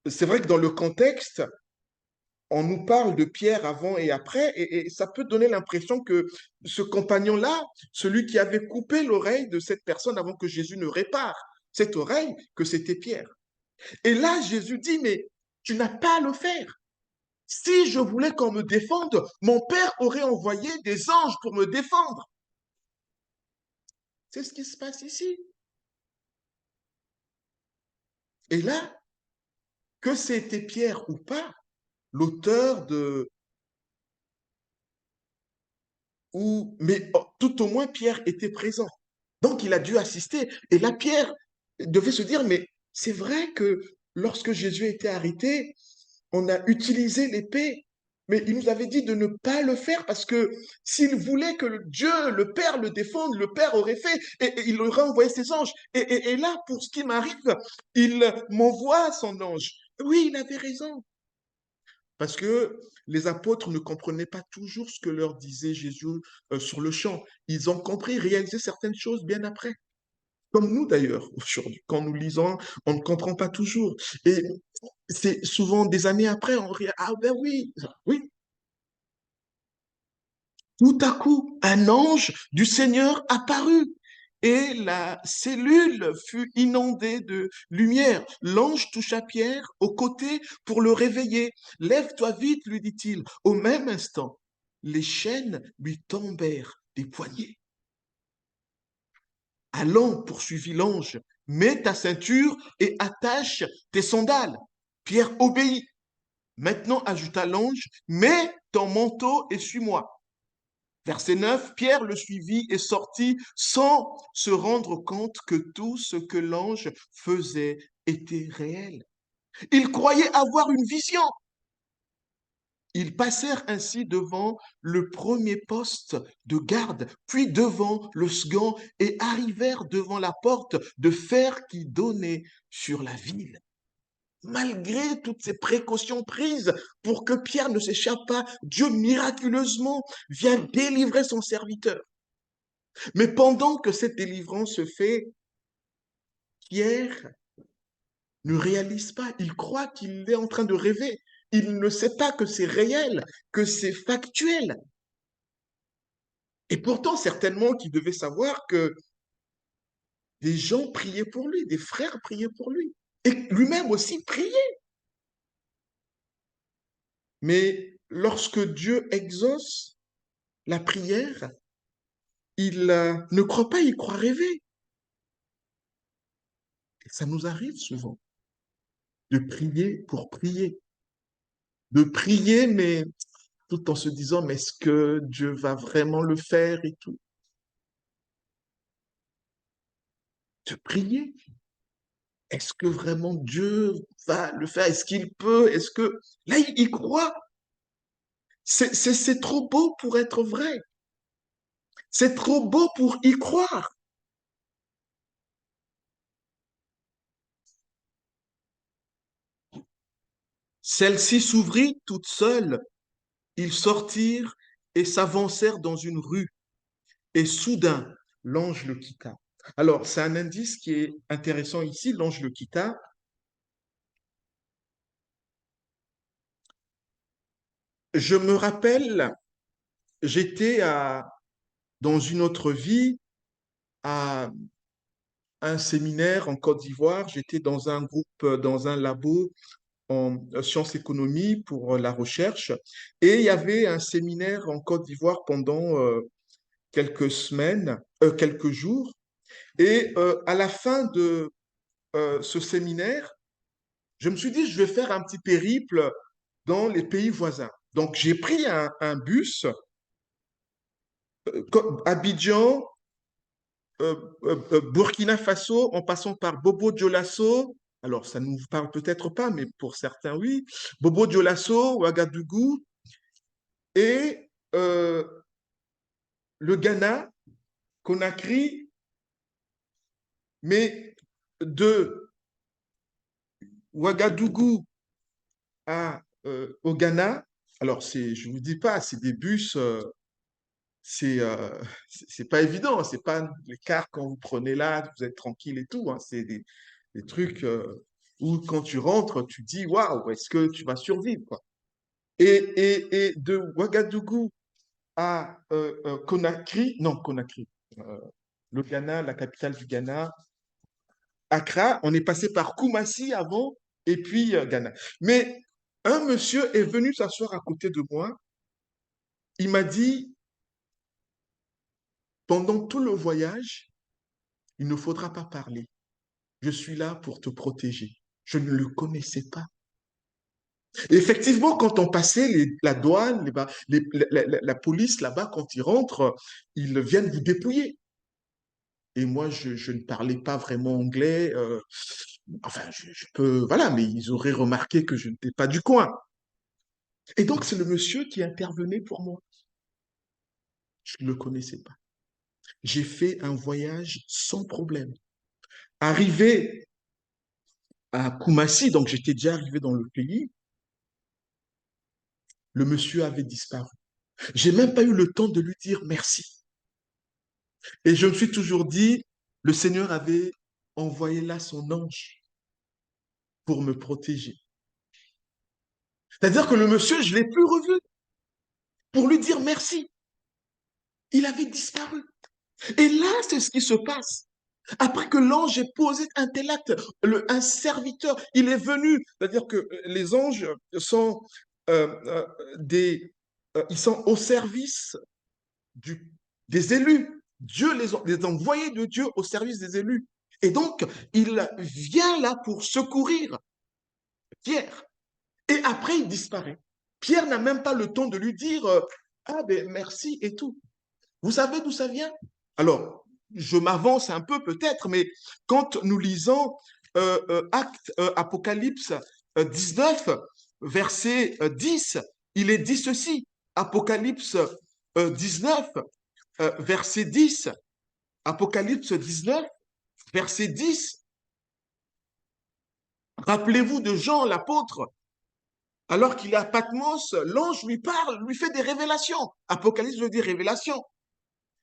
c'est vrai que dans le contexte, on nous parle de Pierre avant et après, et ça peut donner l'impression que ce compagnon-là, celui qui avait coupé l'oreille de cette personne avant que Jésus ne répare cette oreille, que c'était Pierre. Et là, Jésus dit, mais tu n'as pas à le faire. Si je voulais qu'on me défende, mon Père aurait envoyé des anges pour me défendre. C'est ce qui se passe ici. Et là, que c'était Pierre ou pas, l'auteur de... mais tout au moins, Pierre était présent. Donc, il a dû assister. Et là, Pierre devait se dire, mais c'est vrai que lorsque Jésus était arrêté, on a utilisé l'épée, mais il nous avait dit de ne pas le faire parce que s'il voulait que Dieu, le Père, le défende, le Père aurait fait et il aurait envoyé ses anges. Et là, pour ce qui m'arrive, il m'envoie son ange. Oui, il avait raison. Parce que les apôtres ne comprenaient pas toujours ce que leur disait Jésus sur le champ. Ils ont compris, réalisé certaines choses bien après. Comme nous d'ailleurs, aujourd'hui, quand nous lisons, on ne comprend pas toujours. Et c'est souvent des années après, on réalise, ah ben oui, oui. Tout à coup, un ange du Seigneur apparut et la cellule fut inondée de lumière. L'ange toucha Pierre au côté pour le réveiller. Lève-toi vite, lui dit-il. Au même instant, les chaînes lui tombèrent des poignets. Allons, poursuivit l'ange, mets ta ceinture et attache tes sandales. Pierre obéit. Maintenant, ajouta l'ange, mets ton manteau et suis-moi. Verset 9, Pierre le suivit et sortit sans se rendre compte que tout ce que l'ange faisait était réel. Il croyait avoir une vision. Ils passèrent ainsi devant le premier poste de garde, puis devant le second, et arrivèrent devant la porte de fer qui donnait sur la ville. Malgré toutes ces précautions prises pour que Pierre ne s'échappe pas, Dieu miraculeusement vient délivrer son serviteur. Mais pendant que cette délivrance se fait, Pierre ne réalise pas, il croit qu'il est en train de rêver. Il ne sait pas que c'est réel, que c'est factuel. Et pourtant, certainement qu'il devait savoir que des gens priaient pour lui, des frères priaient pour lui. Et lui-même aussi priait. Mais lorsque Dieu exauce la prière, il ne croit pas, il croit rêver. Et ça nous arrive souvent de prier pour prier, de prier, mais tout en se disant, mais est-ce que Dieu va vraiment le faire et tout? De prier. Est-ce que vraiment Dieu va le faire? Est-ce qu'il peut? Est-ce que... Là, il croit. C'est trop beau pour être vrai. C'est trop beau pour y croire. Celle-ci s'ouvrit toute seule. Ils sortirent et s'avancèrent dans une rue. Et soudain, l'ange le quitta. Alors, c'est un indice qui est intéressant ici. L'ange le quitta. Je me rappelle, j'étais dans une autre vie, à un séminaire en Côte d'Ivoire. J'étais dans un groupe, dans un labo en sciences économie pour la recherche. Et il y avait un séminaire en Côte d'Ivoire pendant quelques semaines, quelques jours. Et à la fin de ce séminaire, je me suis dit, je vais faire un petit périple dans les pays voisins. Donc, j'ai pris un bus, Abidjan, Burkina Faso, en passant par Bobo Dioulasso. Alors, ça ne nous parle peut-être pas, mais pour certains, oui. Bobo Dioulasso, Ouagadougou, et le Ghana, Conakry, mais de Ouagadougou au Ghana, alors je ne vous dis pas, c'est des bus, c'est pas évident, c'est pas les cars quand vous prenez là, vous êtes tranquille et tout, hein, c'est des trucs où quand tu rentres, tu dis, waouh, est-ce que tu vas survivre, quoi. Et de Ouagadougou à Conakry, non, Conakry, euh, le Ghana, la capitale du Ghana, Accra, on est passé par Koumassi avant et puis Ghana. Mais un monsieur est venu s'asseoir à côté de moi. Il m'a dit, pendant tout le voyage, il ne faudra pas parler. Je suis là pour te protéger. Je ne le connaissais pas. Et effectivement, quand on passait la douane, la police là-bas, quand ils rentrent, ils viennent vous dépouiller. Et moi, je ne parlais pas vraiment anglais. Enfin, je peux, voilà, mais ils auraient remarqué que je n'étais pas du coin. Et donc, c'est le monsieur qui intervenait pour moi. Je ne le connaissais pas. J'ai fait un voyage sans problème. Arrivé à Koumassi, donc j'étais déjà arrivé dans le pays, le monsieur avait disparu. J'ai même pas eu le temps de lui dire merci. Et je me suis toujours dit, le Seigneur avait envoyé là son ange pour me protéger. C'est-à-dire que le monsieur, je ne l'ai plus revu pour lui dire merci. Il avait disparu. Et là, c'est ce qui se passe. Après que l'ange ait posé un tel acte, un serviteur, il est venu. C'est-à-dire que les anges sont euh, des, ils sont au service du, des élus. Dieu les envoyés de Dieu au service des élus. Et donc, il vient là pour secourir Pierre. Et après, il disparaît. Pierre n'a même pas le temps de lui dire ah ben merci et tout. Vous savez d'où ça vient? Alors, je m'avance un peu peut-être, mais quand nous lisons Apocalypse 19, verset 10, il est dit ceci. Apocalypse 19, verset 10. Apocalypse 19, verset 10. Rappelez-vous de Jean, l'apôtre, alors qu'il est à Patmos, l'ange lui parle, lui fait des révélations. Apocalypse veut dire révélation.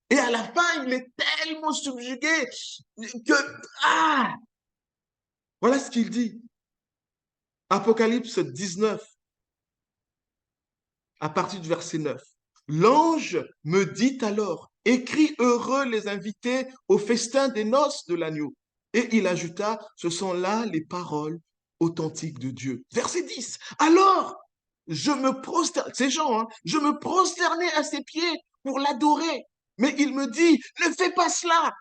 Et à la fin, il est tellement subjugué que, ah, voilà ce qu'il dit. Apocalypse 19, à partir du verset 9. L'ange me dit alors, écris heureux les invités au festin des noces de l'agneau. Et il ajouta, ce sont là les paroles authentiques de Dieu. Verset 10. Alors, je me prosternais, ces gens, hein, je me prosternais à ses pieds pour l'adorer. Mais il me dit, ne fais pas cela.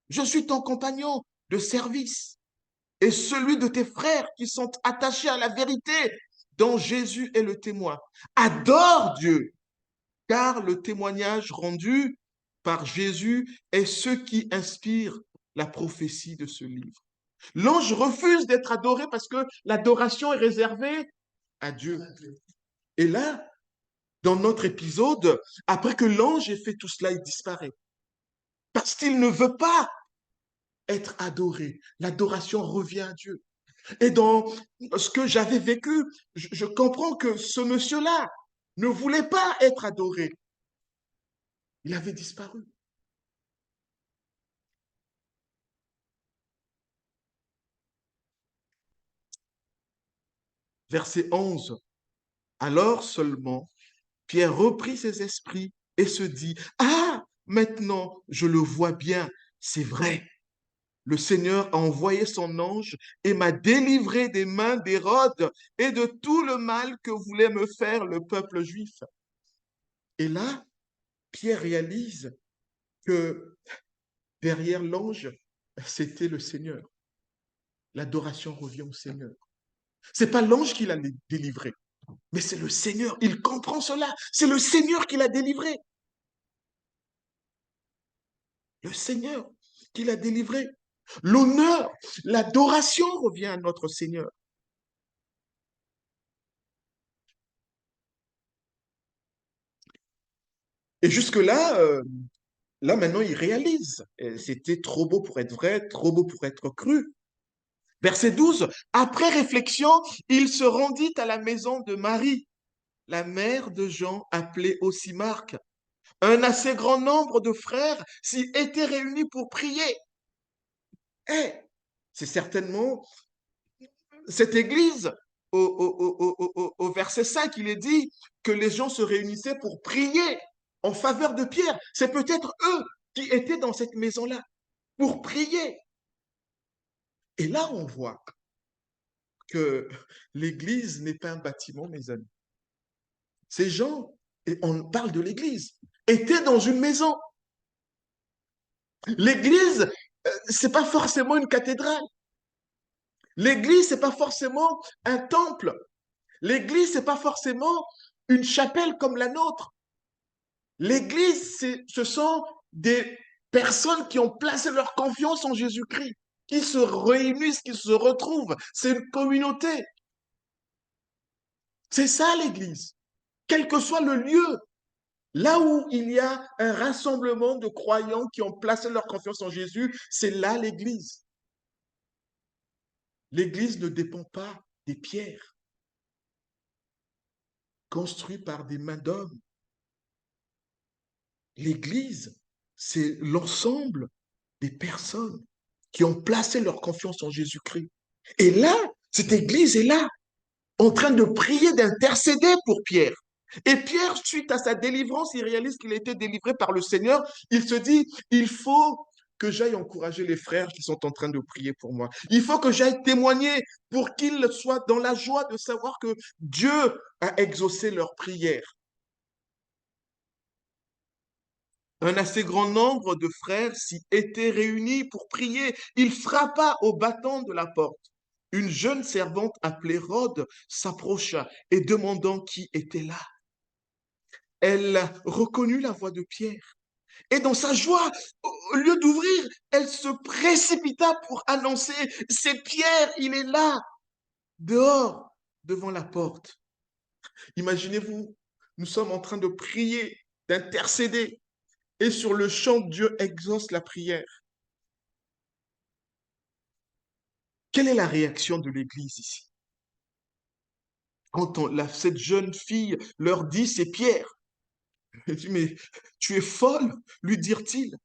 Je suis ton compagnon de service et celui de tes frères qui sont attachés à la vérité dont Jésus est le témoin. Adore Dieu, car le témoignage rendu par Jésus est ce qui inspire la prophétie de ce livre. L'ange refuse d'être adoré parce que l'adoration est réservée à Dieu. Et là, dans notre épisode, après que l'ange ait fait tout cela, il disparaît. Parce qu'il ne veut pas être adoré. L'adoration revient à Dieu. Et dans ce que j'avais vécu, je comprends que ce monsieur-là ne voulait pas être adoré. Il avait disparu. Verset 11. Alors seulement, Pierre reprit ses esprits et se dit, ah, Maintenant, je le vois bien, c'est vrai. Le Seigneur a envoyé son ange et m'a délivré des mains d'Hérode et de tout le mal que voulait me faire le peuple juif. Et là, Pierre réalise que derrière l'ange, c'était le Seigneur. L'adoration revient au Seigneur. C'est pas l'ange qui l'a délivré, mais c'est le Seigneur. Il comprend cela. C'est le Seigneur qui l'a délivré. Le Seigneur qui l'a délivré. L'honneur, l'adoration revient à notre Seigneur. Et jusque-là, là maintenant, il réalise. C'était trop beau pour être vrai, trop beau pour être cru. Verset 12. Après réflexion, il se rendit à la maison de Marie, la mère de Jean, appelée aussi Marc. Un assez grand nombre de frères s'y étaient réunis pour prier. Et c'est certainement cette église, au verset 5, il est dit que les gens se réunissaient pour prier en faveur de Pierre. C'est peut-être eux qui étaient dans cette maison-là pour prier. Et là, on voit que l'église n'est pas un bâtiment, mes amis. Ces gens, et on parle de l'église, étaient dans une maison. L'église, c'est pas forcément une cathédrale. L'église, c'est pas forcément un temple. L'église, c'est pas forcément une chapelle comme la nôtre. L'église, ce sont des personnes qui ont placé leur confiance en Jésus-Christ, qui se réunissent, qui se retrouvent. C'est une communauté. C'est ça l'église. Quel que soit le lieu, là où il y a un rassemblement de croyants qui ont placé leur confiance en Jésus, c'est là l'église. L'église ne dépend pas des pierres construites par des mains d'hommes. L'Église, c'est l'ensemble des personnes qui ont placé leur confiance en Jésus-Christ. Et là, cette Église est là, en train de prier, d'intercéder pour Pierre. Et Pierre, suite à sa délivrance, il réalise qu'il a été délivré par le Seigneur. Il se dit, il faut que j'aille encourager les frères qui sont en train de prier pour moi. Il faut que j'aille témoigner pour qu'ils soient dans la joie de savoir que Dieu a exaucé leur prière. Un assez grand nombre de frères s'y étaient réunis pour prier. Il frappa au bâton de la porte. Une jeune servante appelée Rhode s'approcha et demandant qui était là. Elle reconnut la voix de Pierre. Et dans sa joie, au lieu d'ouvrir, elle se précipita pour annoncer, c'est Pierre, il est là, dehors, devant la porte. Imaginez-vous, nous sommes en train de prier, d'intercéder, et sur le champ, Dieu exauce la prière. Quelle est la réaction de l'Église ici? Quand cette jeune fille leur dit, c'est Pierre. Elle dit, mais tu es folle, lui dirent-ils.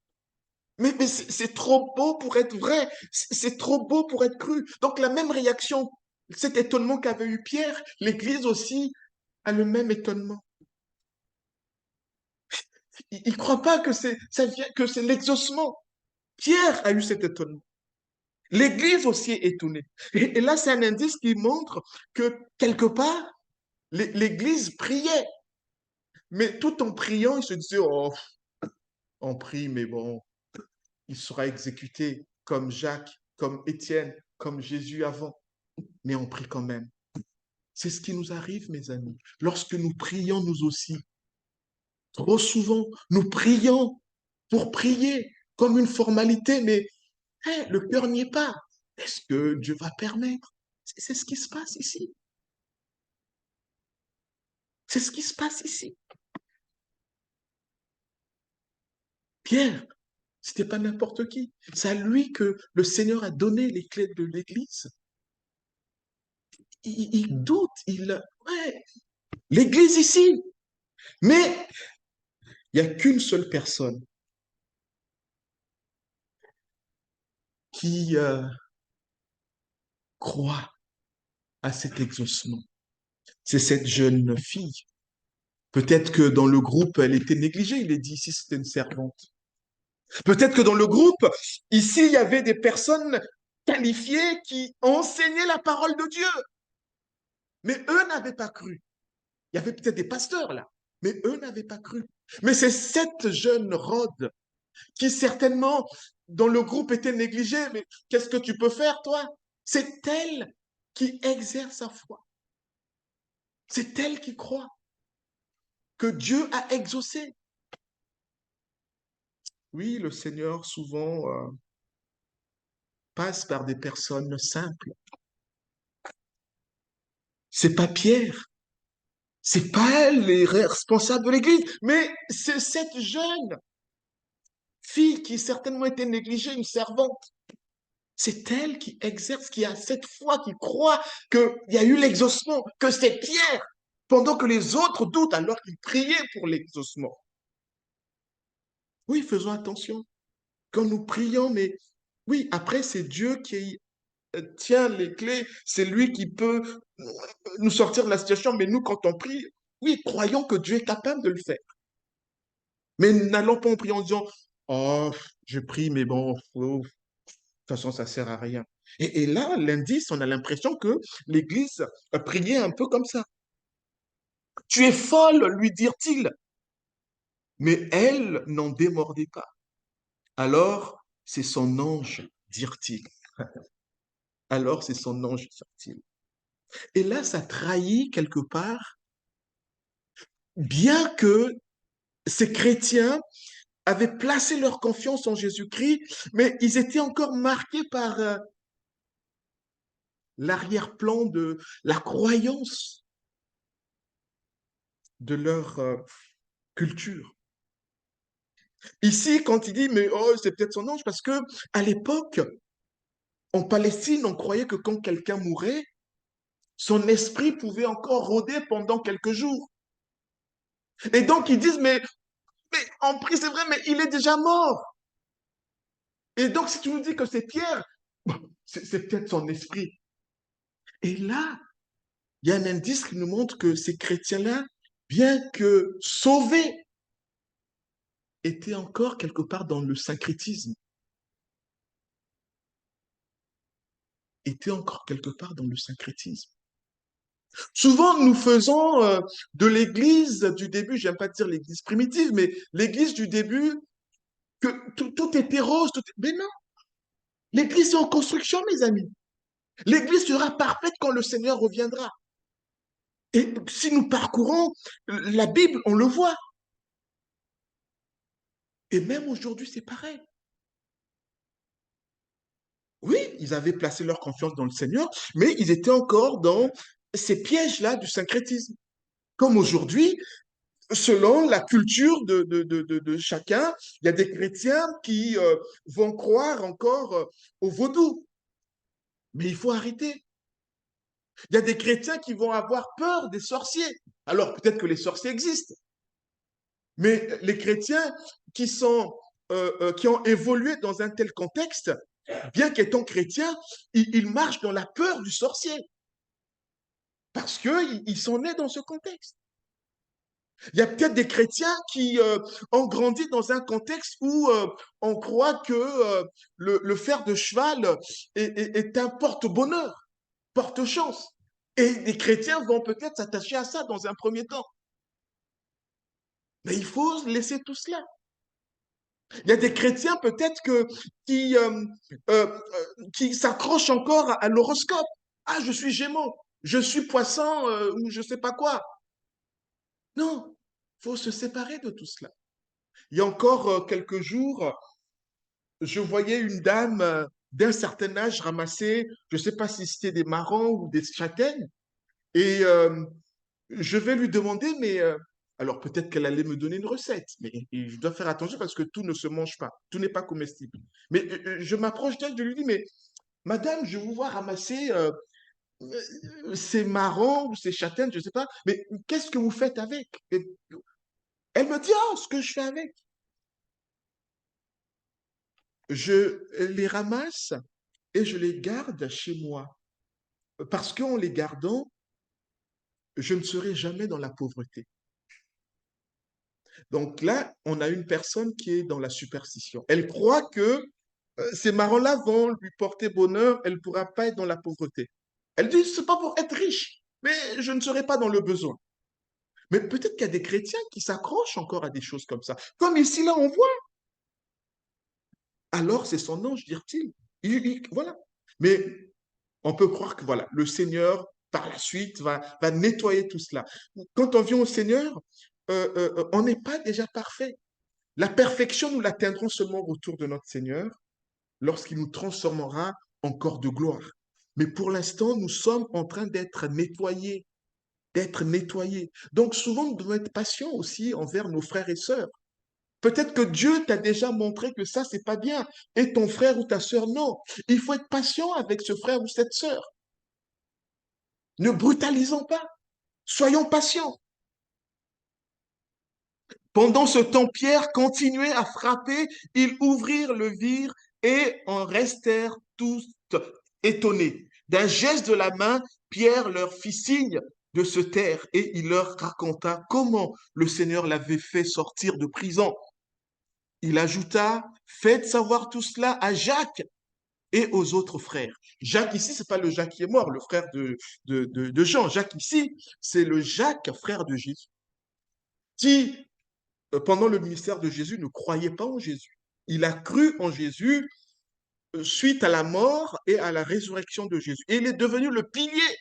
Mais c'est trop beau pour être vrai, c'est trop beau pour être cru. Donc la même réaction, cet étonnement qu'avait eu Pierre, l'Église aussi a le même étonnement. Il ne croit pas que que c'est l'exaucement. Pierre a eu cet étonnement. L'Église aussi est étonnée. Et là, c'est un indice qui montre que quelque part, l'Église priait, mais tout en priant, il se disait, oh, on prie, mais bon, il sera exécuté comme Jacques, comme Étienne, comme Jésus avant, mais on prie quand même. C'est ce qui nous arrive, mes amis. Lorsque nous prions, nous aussi, trop souvent, nous prions pour prier comme une formalité, mais le cœur n'y est pas. Est-ce que Dieu va permettre? C'est ce qui se passe ici. C'est ce qui se passe ici. Pierre, c'était pas n'importe qui. C'est à lui que le Seigneur a donné les clés de l'Église. Il doute, ouais, l'Église ici. Mais il n'y a qu'une seule personne qui croit à cet exaucement. C'est cette jeune fille. Peut-être que dans le groupe, elle était négligée. Il est dit ici, c'était une servante. Peut-être que dans le groupe, ici, il y avait des personnes qualifiées qui enseignaient la parole de Dieu. Mais eux n'avaient pas cru. Il y avait peut-être des pasteurs là, mais eux n'avaient pas cru. Mais c'est cette jeune Rhode qui certainement, dans le groupe, était négligée. Mais qu'est-ce que tu peux faire, toi? C'est elle qui exerce sa foi. C'est elle qui croit que Dieu a exaucé. Oui, le Seigneur souvent passe par des personnes simples. C'est pas Pierre, c'est pas elle les responsables de l'Église, mais c'est cette jeune fille qui certainement était négligée, une servante. C'est elle qui exerce, qui a cette foi, qui croit qu'il y a eu l'exaucement, que c'est Pierre, pendant que les autres doutent alors qu'ils priaient pour l'exaucement. Oui, faisons attention. Quand nous prions, mais oui, après, c'est Dieu qui tient les clés, c'est lui qui peut nous sortir de la situation, mais nous, quand on prie, oui, croyons que Dieu est capable de le faire. Mais n'allons pas en priant en disant, oh, je prie, mais bon, oh, de toute façon, ça sert à rien. Et là, l'indice, on a l'impression que l'Église priait un peu comme ça. Tu es folle, lui dirent-ils. Mais elle n'en démordait pas. Alors, c'est son ange, dirent-ils. Alors, c'est son ange, dirent-ils. Et là, ça trahit quelque part, bien que ces chrétiens avaient placé leur confiance en Jésus-Christ, mais ils étaient encore marqués par l'arrière-plan de la croyance de leur culture. Ici, quand il dit, mais oh, c'est peut-être son ange, parce que à l'époque, en Palestine, on croyait que quand quelqu'un mourait, son esprit pouvait encore rôder pendant quelques jours. Et donc, ils disent, mais en prie, c'est vrai, mais il est déjà mort. Et donc, si tu nous dis que c'est Pierre, bon, c'est peut-être son esprit. Et là, il y a un indice qui nous montre que ces chrétiens-là, bien que sauvés, étaient encore quelque part dans le syncrétisme, étaient encore quelque part dans le syncrétisme. Souvent, nous faisons de l'église du début, j'aime pas dire l'église primitive, mais l'église du début, que tout était rose, mais non, l'église est en construction, mes amis. L'église sera parfaite quand le Seigneur reviendra. Et si nous parcourons la Bible, on le voit. Et même aujourd'hui, c'est pareil. Oui, ils avaient placé leur confiance dans le Seigneur, mais ils étaient encore dans ces pièges-là du syncrétisme. Comme aujourd'hui, selon la culture de chacun, il y a des chrétiens qui vont croire encore au vaudou. Mais il faut arrêter. Il y a des chrétiens qui vont avoir peur des sorciers. Alors peut-être que les sorciers existent, mais les chrétiens qui ont évolué dans un tel contexte, bien qu'étant chrétiens, ils marchent dans la peur du sorcier parce qu'ils sont nés dans ce contexte. Il y a peut-être des chrétiens qui ont grandi dans un contexte où on croit que le fer de cheval est un porte-bonheur, porte-chance. Et les chrétiens vont peut-être s'attacher à ça dans un premier temps. Mais il faut laisser tout cela. Il y a des chrétiens peut-être qui s'accrochent encore à l'horoscope. Ah, je suis Gémeaux, je suis Poisson ou je ne sais pas quoi. Non, il faut se séparer de tout cela. Il y a encore quelques jours, je voyais une dame d'un certain âge ramasser, je ne sais pas si c'était des marrons ou des châtaignes, et je vais lui demander, mais alors peut-être qu'elle allait me donner une recette, mais je dois faire attention parce que tout ne se mange pas, tout n'est pas comestible. Mais je m'approche d'elle, je lui dis, mais madame, je vous vois ramasser ces marrons ou ces châtaignes, je ne sais pas, mais qu'est-ce que vous faites avec? Et elle me dit, oh, ce que je fais avec. Je les ramasse et je les garde chez moi. Parce qu'en les gardant, je ne serai jamais dans la pauvreté. Donc là, on a une personne qui est dans la superstition. Elle croit que ces marrons-là vont lui porter bonheur, elle ne pourra pas être dans la pauvreté. Elle dit, c'est pas pour être riche, mais je ne serai pas dans le besoin. Mais peut-être qu'il y a des chrétiens qui s'accrochent encore à des choses comme ça. Comme ici, là, on voit. Alors, c'est son ange, dit-il. Voilà. Mais on peut croire que voilà, le Seigneur, par la suite, va nettoyer tout cela. Quand on vient au Seigneur, on n'est pas déjà parfait. La perfection, nous l'atteindrons seulement au retour de notre Seigneur lorsqu'il nous transformera en corps de gloire. Mais pour l'instant, nous sommes en train d'être nettoyés, d'être nettoyés. Donc souvent, nous devons être patients aussi envers nos frères et sœurs. Peut-être que Dieu t'a déjà montré que ça, c'est pas bien. Et ton frère ou ta sœur, non. Il faut être patient avec ce frère ou cette sœur. Ne brutalisons pas. Soyons patients. Pendant ce temps, Pierre continuait à frapper. Ils ouvrirent le vire et en restèrent tous étonnés. D'un geste de la main, Pierre leur fit signe de se taire et il leur raconta comment le Seigneur l'avait fait sortir de prison. Il ajouta, faites savoir tout cela à Jacques et aux autres frères. Jacques ici, c'est pas le Jacques qui est mort, le frère de Jean. Jacques ici, c'est le Jacques, frère de Jésus, qui, pendant le ministère de Jésus, ne croyait pas en Jésus. Il a cru en Jésus suite à la mort et à la résurrection de Jésus. Et il est devenu le pilier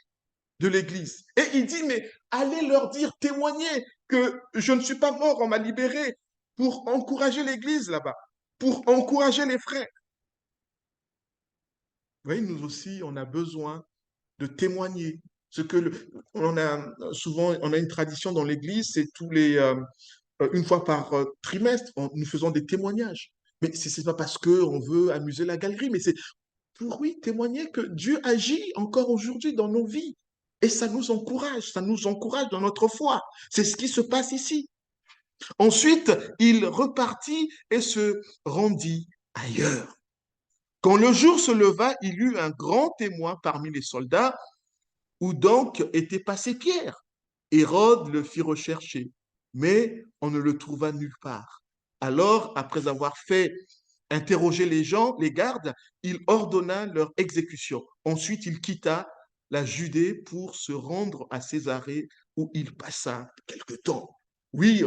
de l'Église. Et il dit, mais allez leur dire, témoignez que je ne suis pas mort, on m'a libéré pour encourager l'Église là-bas, pour encourager les frères. Vous voyez, nous aussi, on a besoin de témoigner. Ce que on a souvent, on a une tradition dans l'Église, c'est une fois par trimestre, nous faisons des témoignages. Mais ce n'est pas parce qu'on veut amuser la galerie, mais c'est pour, oui, témoigner que Dieu agit encore aujourd'hui dans nos vies. Et ça nous encourage dans notre foi. C'est ce qui se passe ici. Ensuite, il repartit et se rendit ailleurs. Quand le jour se leva, il eut un grand témoin parmi les soldats, où donc était passé Pierre. Hérode le fit rechercher, mais on ne le trouva nulle part. Alors, après avoir fait interroger les gens, les gardes, il ordonna leur exécution. Ensuite, il quitta la Judée pour se rendre à Césarée, où il passa quelque temps. Oui,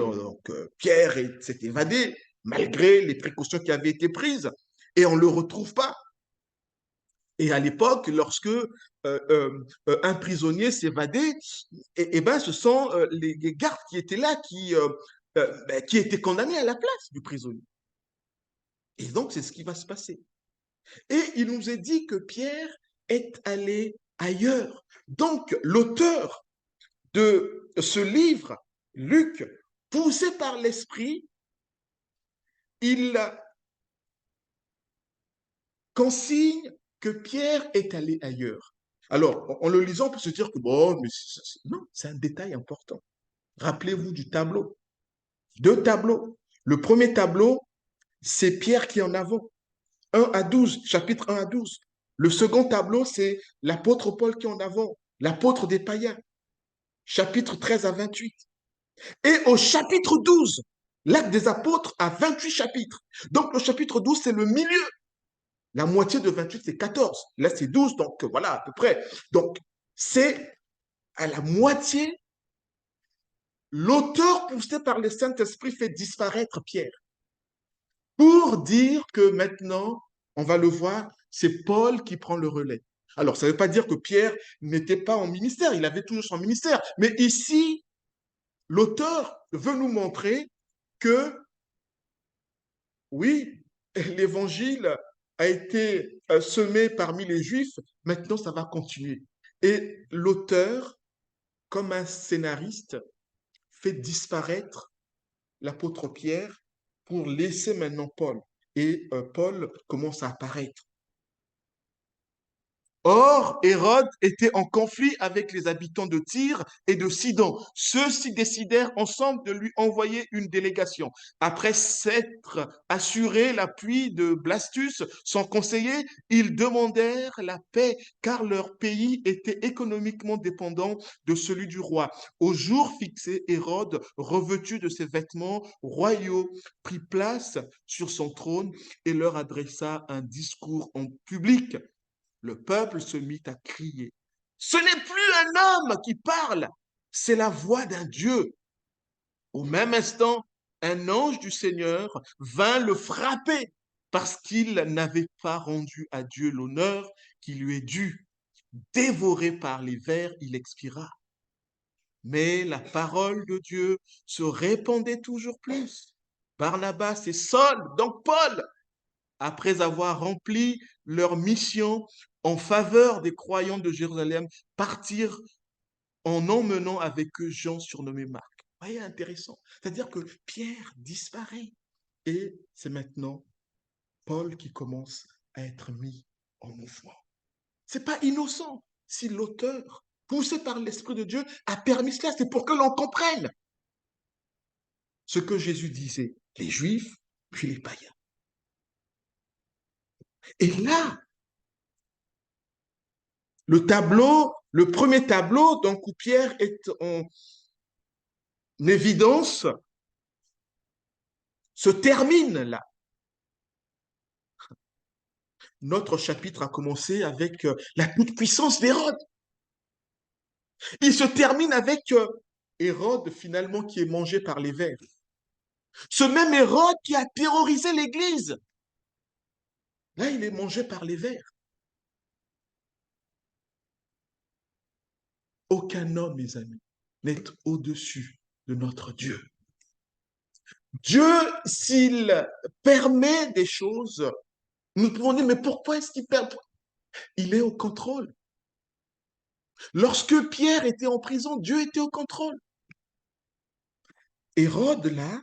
Pierre s'est évadé, malgré les précautions qui avaient été prises, et on ne le retrouve pas. Et à l'époque, lorsque un prisonnier s'évadait, ben, ce sont les gardes qui étaient là qui étaient condamnés à la place du prisonnier. Et donc, c'est ce qui va se passer. Et il nous est dit que Pierre est allé ailleurs. Donc, l'auteur de ce livre, Luc, poussé par l'Esprit, il consigne que Pierre est allé ailleurs. Alors, en le lisant, on peut se dire que bon, mais non, c'est un détail important. Rappelez-vous du tableau. Deux tableaux. Le premier tableau, c'est Pierre qui est en avant. 1 à 12, chapitre 1 à 12. Le second tableau, c'est l'apôtre Paul qui est en avant, l'apôtre des païens, chapitre 13 à 28. Et au chapitre 12, l'acte des apôtres a 28 chapitres. Donc le chapitre 12, c'est le milieu. La moitié de 28, c'est 14. Là, c'est 12, donc voilà, à peu près. Donc, c'est à la moitié, l'auteur poussé par le Saint-Esprit fait disparaître Pierre pour dire que maintenant, on va le voir, c'est Paul qui prend le relais. Alors, ça ne veut pas dire que Pierre n'était pas en ministère, il avait toujours son ministère. Mais ici, l'auteur veut nous montrer que, oui, l'évangile a été semé parmi les Juifs, maintenant ça va continuer. Et l'auteur, comme un scénariste, fait disparaître l'apôtre Pierre pour laisser maintenant Paul. Et Paul commence à apparaître. Or, Hérode était en conflit avec les habitants de Tyr et de Sidon. Ceux-ci décidèrent ensemble de lui envoyer une délégation. Après s'être assuré l'appui de Blastus, son conseiller, ils demandèrent la paix car leur pays était économiquement dépendant de celui du roi. Au jour fixé, Hérode, revêtu de ses vêtements royaux, prit place sur son trône et leur adressa un discours en public. Le peuple se mit à crier. Ce n'est plus un homme qui parle, c'est la voix d'un Dieu. Au même instant, un ange du Seigneur vint le frapper parce qu'il n'avait pas rendu à Dieu l'honneur qui lui est dû. Dévoré par les vers, il expira. Mais la parole de Dieu se répandait toujours plus. Barnabas et Saul, donc Paul, après avoir rempli leur mission en faveur des croyants de Jérusalem, partirent en emmenant avec eux Jean surnommé Marc. Vous voyez, intéressant. C'est-à-dire que Pierre disparaît et c'est maintenant Paul qui commence à être mis en mouvement. C'est pas innocent si l'auteur, poussé par l'Esprit de Dieu, a permis cela. C'est pour que l'on comprenne ce que Jésus disait, les Juifs puis les païens. Et là, le premier tableau, donc où Pierre est en évidence, se termine là. Notre chapitre a commencé avec la toute-puissance d'Hérode. Il se termine avec Hérode, finalement, qui est mangé par les vers. Ce même Hérode qui a terrorisé l'Église. Là, il est mangé par les vers. Aucun homme, mes amis, n'est au-dessus de notre Dieu. Dieu, s'il permet des choses, nous pouvons dire, mais pourquoi est-ce qu'il permet? Il est au contrôle. Lorsque Pierre était en prison, Dieu était au contrôle. Hérode, là,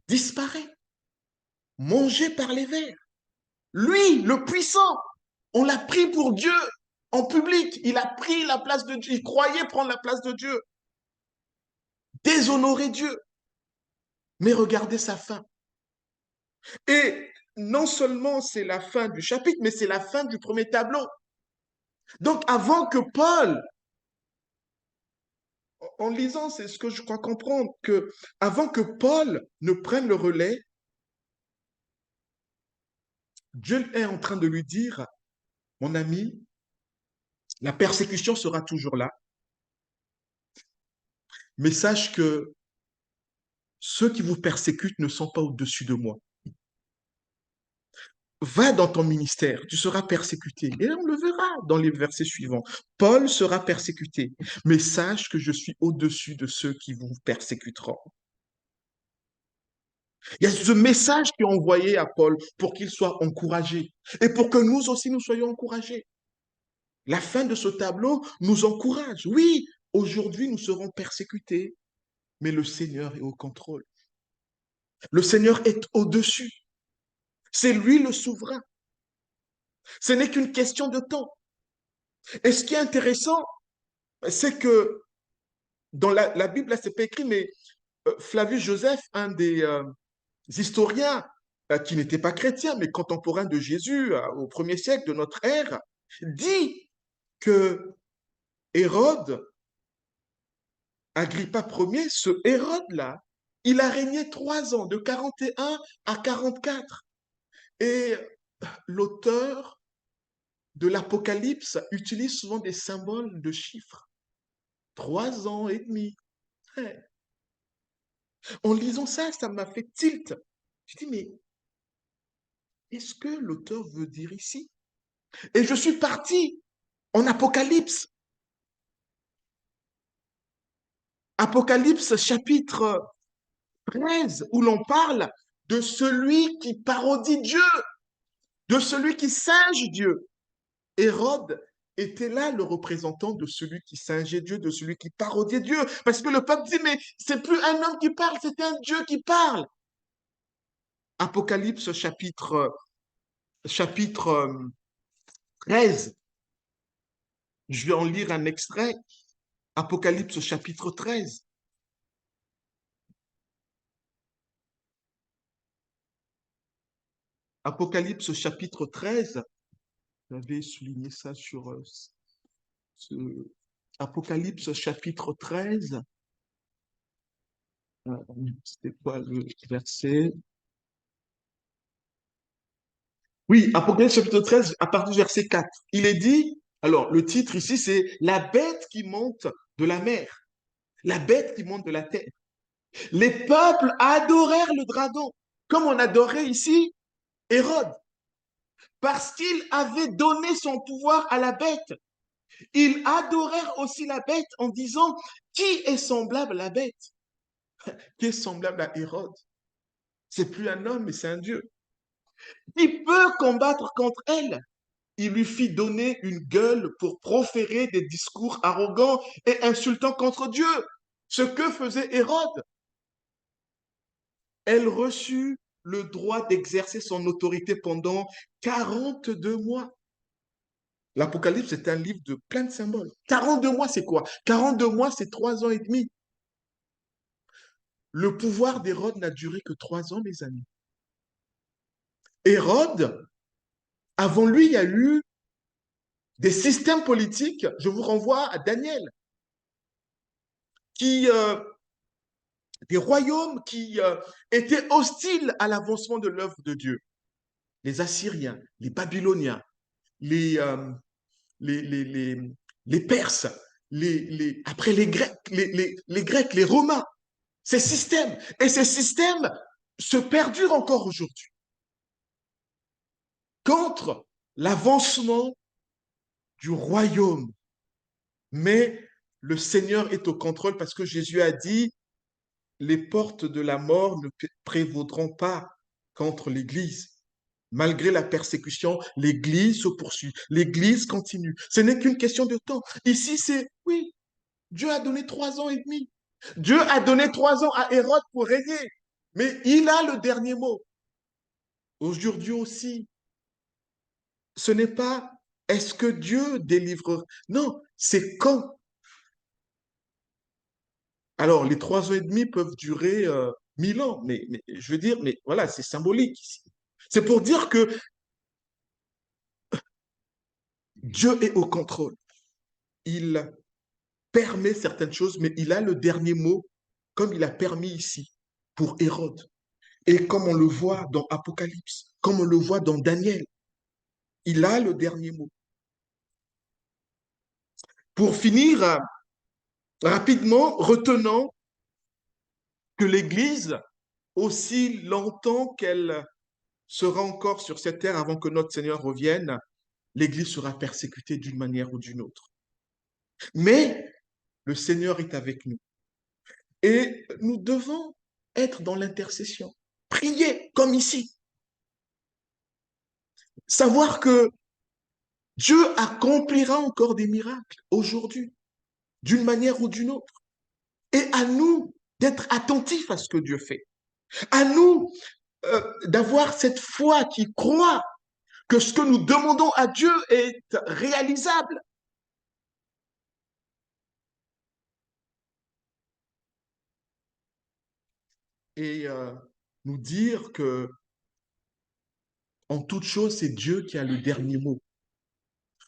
disparaît, mangé par les vers. Lui, le puissant, on l'a pris pour Dieu en public. Il a pris la place de Dieu. Il croyait prendre la place de Dieu. Déshonorer Dieu. Mais regardez sa fin. Et non seulement c'est la fin du chapitre, mais c'est la fin du premier tableau. Donc avant que Paul, en lisant, c'est ce que je crois comprendre, que avant que Paul ne prenne le relais, Dieu est en train de lui dire, mon ami, la persécution sera toujours là, mais sache que ceux qui vous persécutent ne sont pas au-dessus de moi. Va dans ton ministère, tu seras persécuté. Et on le verra dans les versets suivants. Paul sera persécuté, mais sache que je suis au-dessus de ceux qui vous persécuteront. Il y a ce message qui est envoyé à Paul pour qu'il soit encouragé et pour que nous aussi nous soyons encouragés. La fin de ce tableau nous encourage. Oui, aujourd'hui nous serons persécutés, mais le Seigneur est au contrôle. Le Seigneur est au-dessus. C'est lui le souverain. Ce n'est qu'une question de temps. Et ce qui est intéressant, c'est que dans la Bible, là, c'est pas écrit, mais Flavius Joseph, un des historiens qui n'était pas chrétien, mais contemporain de Jésus au 1er siècle de notre ère, dit que Hérode, Agrippa Ier, ce Hérode-là, il a régné 3 ans, de 41 à 44. Et l'auteur de l'Apocalypse utilise souvent des symboles de chiffres. 3 ans et demi. Ouais. En lisant ça, ça m'a fait tilt. Je dis, mais qu'est-ce que l'auteur veut dire ici? Et je suis parti en Apocalypse. Apocalypse chapitre 13, où l'on parle de celui qui parodie Dieu, de celui qui singe Dieu. Hérode était là le représentant de celui qui singeait Dieu, de celui qui parodiait Dieu. Parce que le peuple dit, mais c'est plus un homme qui parle, c'est un Dieu qui parle. Apocalypse chapitre 13. Je vais en lire un extrait. Apocalypse chapitre 13. Apocalypse chapitre 13. J'avais souligné ça sur ce Apocalypse chapitre 13. C'était quoi le verset? Oui, Apocalypse chapitre 13, à partir du verset 4. Il est dit, alors le titre ici, c'est la bête qui monte de la mer, la bête qui monte de la terre. Les peuples adorèrent le dragon, comme on adorait ici Hérode, parce qu'il avait donné son pouvoir à la bête. Ils adorèrent aussi la bête en disant, qui est semblable à la bête? Qui est semblable à Hérode? C'est plus un homme, mais c'est un Dieu. Qui peut combattre contre elle? Il lui fit donner une gueule pour proférer des discours arrogants et insultants contre Dieu. Ce que faisait Hérode. Elle reçut le droit d'exercer son autorité pendant 42 mois. L'Apocalypse est un livre de plein de symboles. 42 mois, c'est quoi? 42 mois, c'est 3 ans et demi. Le pouvoir d'Hérode n'a duré que 3 ans, mes amis. Hérode, avant lui, il y a eu des systèmes politiques. Je vous renvoie à Daniel, qui des royaumes qui étaient hostiles à l'avancement de l'œuvre de Dieu. Les Assyriens, les Babyloniens, les, euh, les, les Perses, après les Grecs, les Grecs, les Romains, ces systèmes. Et ces systèmes se perdurent encore aujourd'hui contre l'avancement du royaume. Mais le Seigneur est au contrôle parce que Jésus a dit, les portes de la mort ne prévaudront pas contre l'Église. Malgré la persécution, l'Église se poursuit, l'Église continue. Ce n'est qu'une question de temps. Ici, c'est, oui, Dieu a donné 3 ans et demi. Dieu a donné 3 ans à Hérode pour régner. Mais il a le dernier mot. Aujourd'hui aussi, ce n'est pas est-ce que Dieu délivre. Non, c'est quand. Alors, les 3 ans et demi peuvent durer 1000 ans, mais je veux dire, mais voilà, c'est symbolique ici. C'est pour dire que Dieu est au contrôle. Il permet certaines choses, mais il a le dernier mot, comme il a permis ici pour Hérode. Et comme on le voit dans Apocalypse, comme on le voit dans Daniel, il a le dernier mot. Pour finir, rapidement, retenons que l'Église, aussi longtemps qu'elle sera encore sur cette terre avant que notre Seigneur revienne, l'Église sera persécutée d'une manière ou d'une autre. Mais le Seigneur est avec nous. Et nous devons être dans l'intercession. Prier comme ici. Savoir que Dieu accomplira encore des miracles aujourd'hui, d'une manière ou d'une autre. Et à nous d'être attentifs à ce que Dieu fait. À nous d'avoir cette foi qui croit que ce que nous demandons à Dieu est réalisable. Et nous dire que en toute chose, c'est Dieu qui a le dernier mot.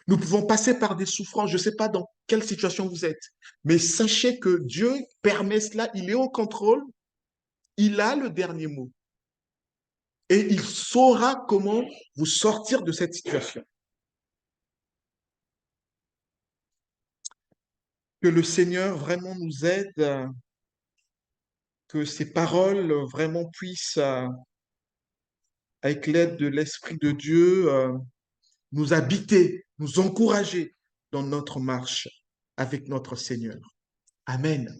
Nous pouvons passer par des souffrances, je ne sais pas dans quelle situation vous êtes, mais sachez que Dieu permet cela, il est au contrôle, il a le dernier mot. Et il saura comment vous sortir de cette situation. Que le Seigneur vraiment nous aide, que ces paroles vraiment puissent, avec l'aide de l'Esprit de Dieu, nous habiter, nous encourager dans notre marche avec notre Seigneur. Amen.